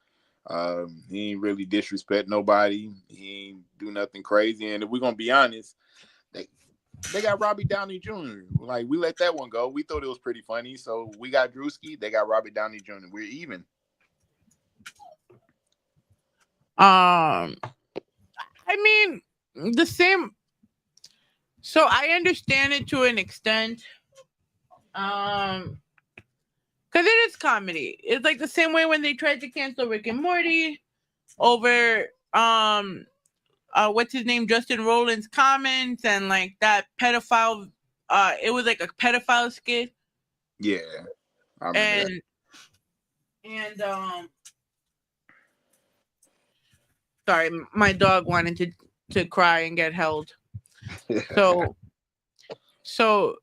He ain't really disrespect nobody. He ain't do nothing crazy. And if we're gonna be honest, they got Robbie Downey Jr. Like, we let that one go. We thought it was pretty funny. So we got Drewski, they got Robbie Downey Jr. We're even. I mean, the same. So I understand it to an extent. Because it is comedy. It's like the same way when they tried to cancel Rick and Morty over what's his name, Justin Roiland's comments, and like that pedophile. It was like a pedophile skit. Yeah, I remember and sorry, my dog wanted to cry and get held. So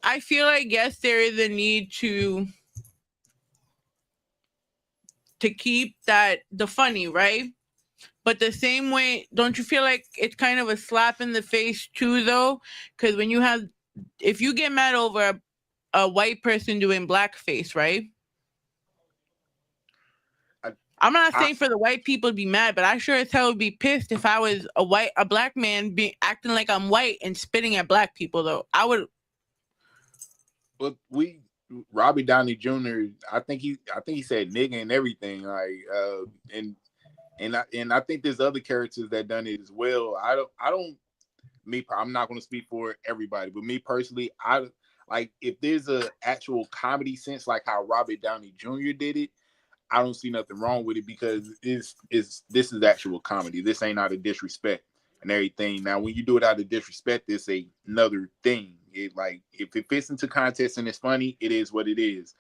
I feel like, yes, there is a need to keep the funny, right? But the same way, don't you feel like it's kind of a slap in the face too, though? Because if you get mad over a white person doing blackface, right? I'm not saying for the white people to be mad, but I sure as hell would be pissed if I was a black man acting like I'm white and spitting at black people, though. I would. But Robbie Downey Jr. I think he said nigga and everything, like, and I think there's other characters that done it as well. I'm not going to speak for everybody, but me personally, I like, if there's a actual comedy sense like how Robbie Downey Jr. did it, I don't see nothing wrong with it, because this is actual comedy. This ain't out of disrespect and everything. Now, when you do it out of disrespect, it's another thing. It, like, if it fits into context and it's funny, it is what it is.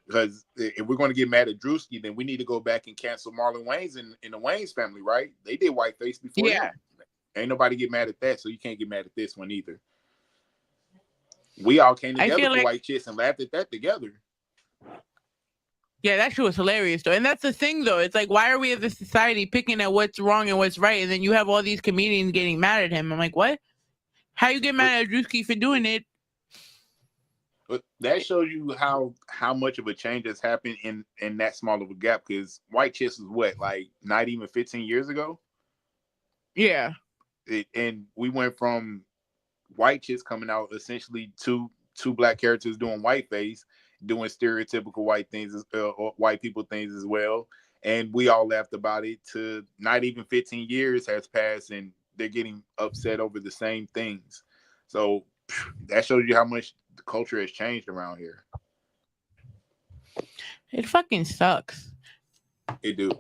Because if we're going to get mad at Drewski, then we need to go back and cancel Marlon Wayans in the Wayans family, right? They did whiteface before. Yeah. Ain't nobody get mad at that, so you can't get mad at this one either. We all came together for White Chicks and laughed at that together. Yeah, that shit was hilarious, though. And that's the thing, though. It's like, why are we as a society picking at what's wrong and what's right? And then you have all these comedians getting mad at him. I'm like, what? How you get mad at Drewski for doing it? But that shows you how much of a change has happened in that small of a gap, because White Chicks was what, like, not even 15 years ago? Yeah. And we went from White Chicks coming out, essentially two black characters doing whiteface, doing stereotypical white things, or white people things as well, and we all laughed about it, to not even 15 years has passed and they're getting upset over the same things. So that shows you how much the culture has changed around here. It fucking sucks. It do.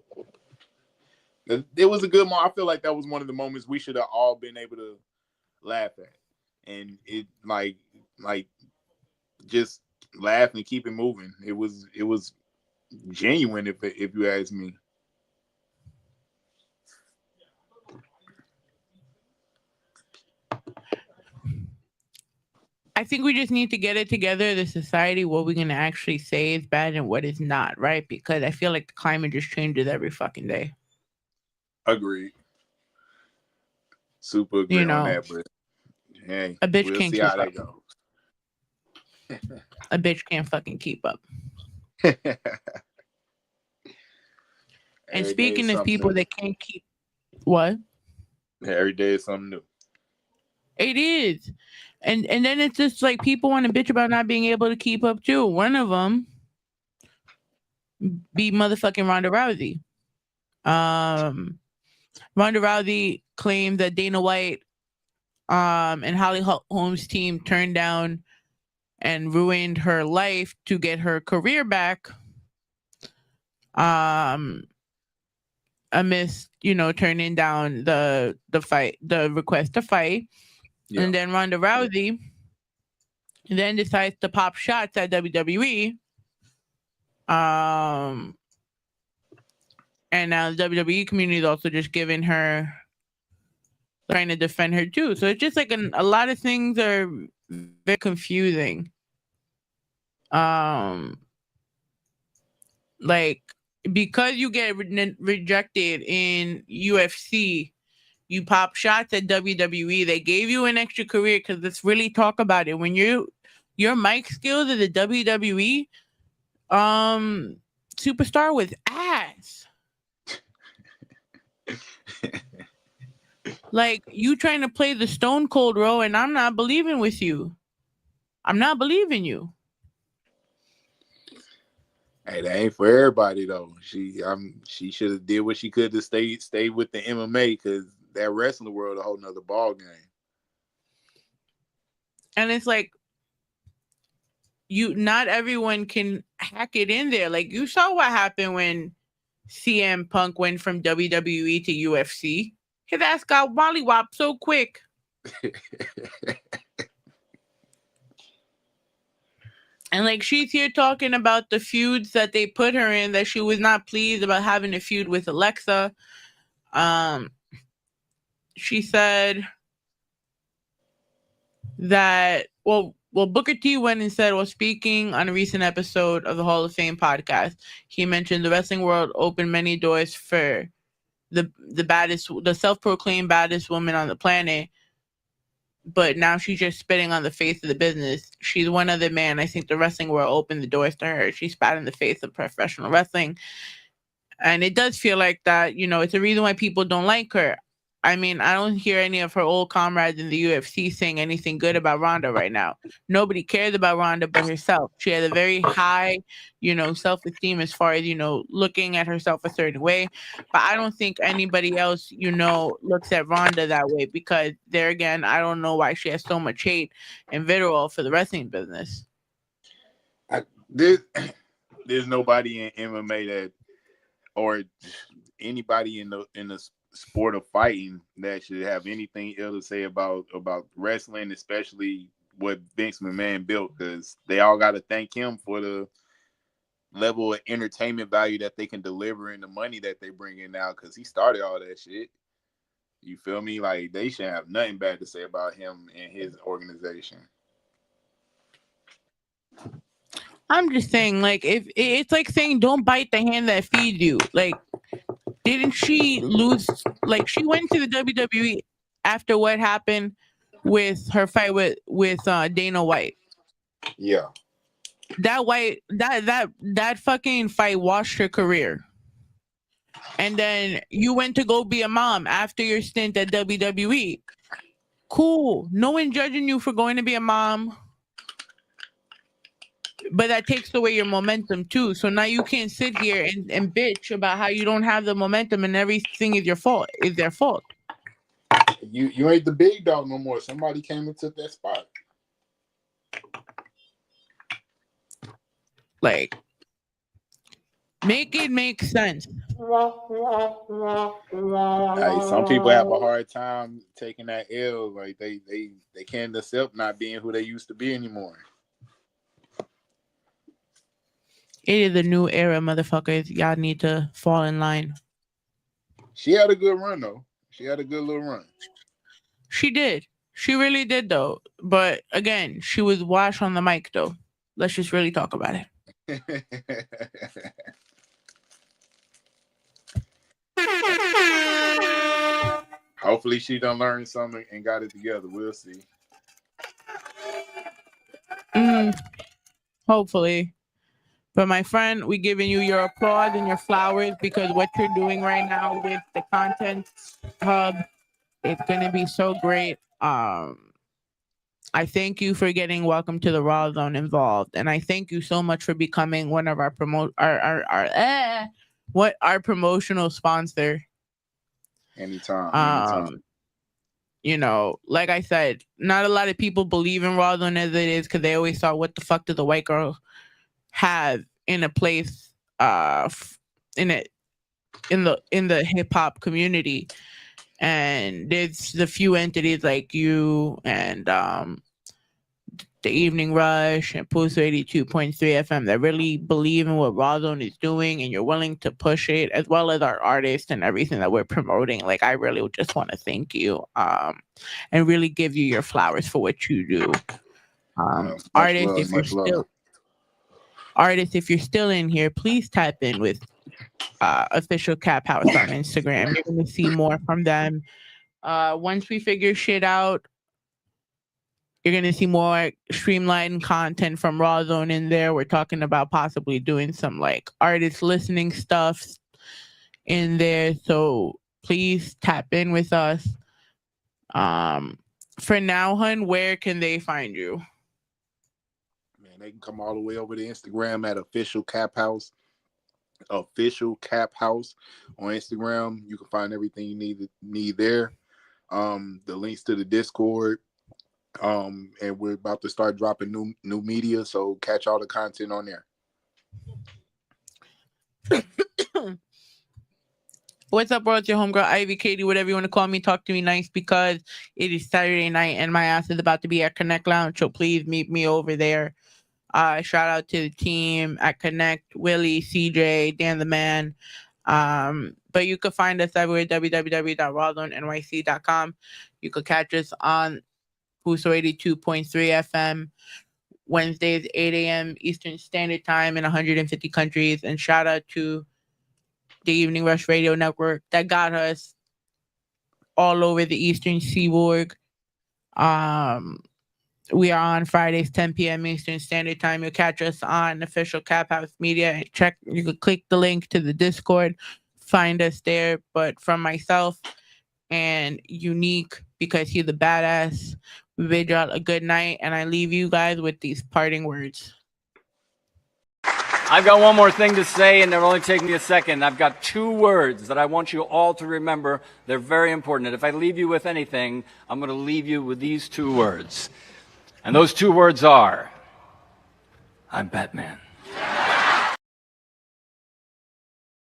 It was a good moment. I feel like that was one of the moments we should have all been able to laugh at, and it like just laugh and keep it moving. It was genuine, if you ask me. I think we just need to get it together as a society, what we're going to actually say is bad and what is not, right? Because I feel like the climate just changes every fucking day. Agreed. Super agree on that, but hey, a bitch we'll can't see keep how that up. goes. A bitch can't fucking keep up. And speaking of people that can't keep what? Every day is something new. It is. And then it's just like people want to bitch about not being able to keep up too. One of them be motherfucking Ronda Rousey. Ronda Rousey claimed that Dana White and Holly Holmes' team turned down and ruined her life to get her career back. Amidst, turning down the request to fight. Yeah. And then Ronda Rousey then decides to pop shots at WWE. And now the WWE community is also just trying to defend her too. So it's just like a lot of things are very confusing. Like, because you get rejected in UFC, you pop shots at WWE. They gave you an extra career because let's really talk about it. When your mic skills at the WWE superstar was ass. Like, you trying to play the Stone Cold role, and I'm not believing with you. I'm not believing you. Hey, that ain't for everybody though. She should have did what she could to stay with the MMA, because that wrestling world a whole nother ball game. And it's like, not everyone can hack it in there. Like, you saw what happened when CM Punk went from WWE to UFC. His ass got mollywopped so quick. And like, she's here talking about the feuds that they put her in, that she was not pleased about having a feud with Alexa. She said that, well, Booker T went and said, speaking on a recent episode of the Hall of Fame podcast, he mentioned the wrestling world opened many doors for the self-proclaimed baddest woman on the planet. But now she's just spitting on the face of the business. She's one other man. I think the wrestling world opened the doors to her. She spat in the face of professional wrestling. And it does feel like that, it's a reason why people don't like her. I mean, I don't hear any of her old comrades in the UFC saying anything good about Ronda right now. Nobody cares about Ronda but herself. She has a very high, self-esteem as far as, looking at herself a certain way. But I don't think anybody else, looks at Ronda that way, because there again, I don't know why she has so much hate and vitriol for the wrestling business. There's nobody in MMA that, or anybody in the sport of fighting, that should have anything ill to say about wrestling, especially what Vince McMahon built, because they all got to thank him for the level of entertainment value that they can deliver and the money that they bring in now, because he started all that shit. You feel me? Like, they should have nothing bad to say about him and his organization. I'm just saying, like, if it's like saying don't bite the hand that feeds you. Like, didn't she lose? Like, she went to the WWE after what happened with her fight with Dana White. Yeah. That fucking fight washed her career. And then you went to go be a mom after your stint at WWE. Cool. No one judging you for going to be a mom. But that takes away your momentum too. So now you can't sit here and bitch about how you don't have the momentum and everything is your fault. Is their fault. You ain't the big dog no more. Somebody came and took that spot. Like, make it make sense. Hey, some people have a hard time taking that L. Like, they can't accept not being who they used to be anymore. It is a new era, motherfuckers. Y'all need to fall in line. She had a good run, though. She had a good little run. She did. She really did, though. But again, she was washed on the mic, though. Let's just really talk about it. Hopefully she done learned something and got it together. We'll see. Hopefully. But my friend, we're giving you your applause and your flowers because what you're doing right now with the content hub, it's gonna be so great. I thank you for getting Welcome to the Rawrrzone involved, and I thank you so much for becoming one of our promotional sponsor. Anytime. You know, like I said, not a lot of people believe in Rawrrzone as it is because they always thought, what the fuck does a white girl have in a place in the hip hop community? And there's the few entities like you and the Evening Rush and Pulse 82.3 FM that really believe in what Rawrrzone is doing, and you're willing to push it, as well as our artists and everything that we're promoting. Like, I really just want to thank you and really give you your flowers for what you do. Artists, if you're still in here, please tap in with official Caphouse on Instagram. You're going to see more from them. Once we figure shit out, you're going to see more streamlined content from Rawrrzone in there. We're talking about possibly doing some like artist listening stuff in there. So please tap in with us. For now, hun, where can they find you? Man, they can come all the way over to Instagram at official Caphouse. Official Caphouse on Instagram. You can find everything you need there. The links to the Discord. And we're about to start dropping new media, so catch all the content on there. What's up, bro? It's your homegirl Ivy, Katie, whatever you want to call me. Talk to me nice because it is Saturday night and my ass is about to be at Connect Lounge, so please meet me over there. Shout out to the team at Connect, Willie, CJ, Dan the Man. But you can find us everywhere, www.rawrzonenyc.com. You could catch us on Puso 82.3 FM, Wednesdays, 8 a.m. Eastern Standard Time in 150 countries. And shout out to the Evening Rush Radio Network that got us all over the Eastern Seaboard. We are on Fridays, 10 p.m. Eastern Standard Time. You'll catch us on official Caphouse Media. You can click the link to the Discord, find us there. But from myself and Unique, because he's a badass, we bid y'all a good night, and I leave you guys with these parting words. I've got one more thing to say, and it'll only take me a second. I've got 2 words that I want you all to remember. They're very important. And if I leave you with anything, I'm going to leave you with these 2 words. And those 2 words are, I'm Batman.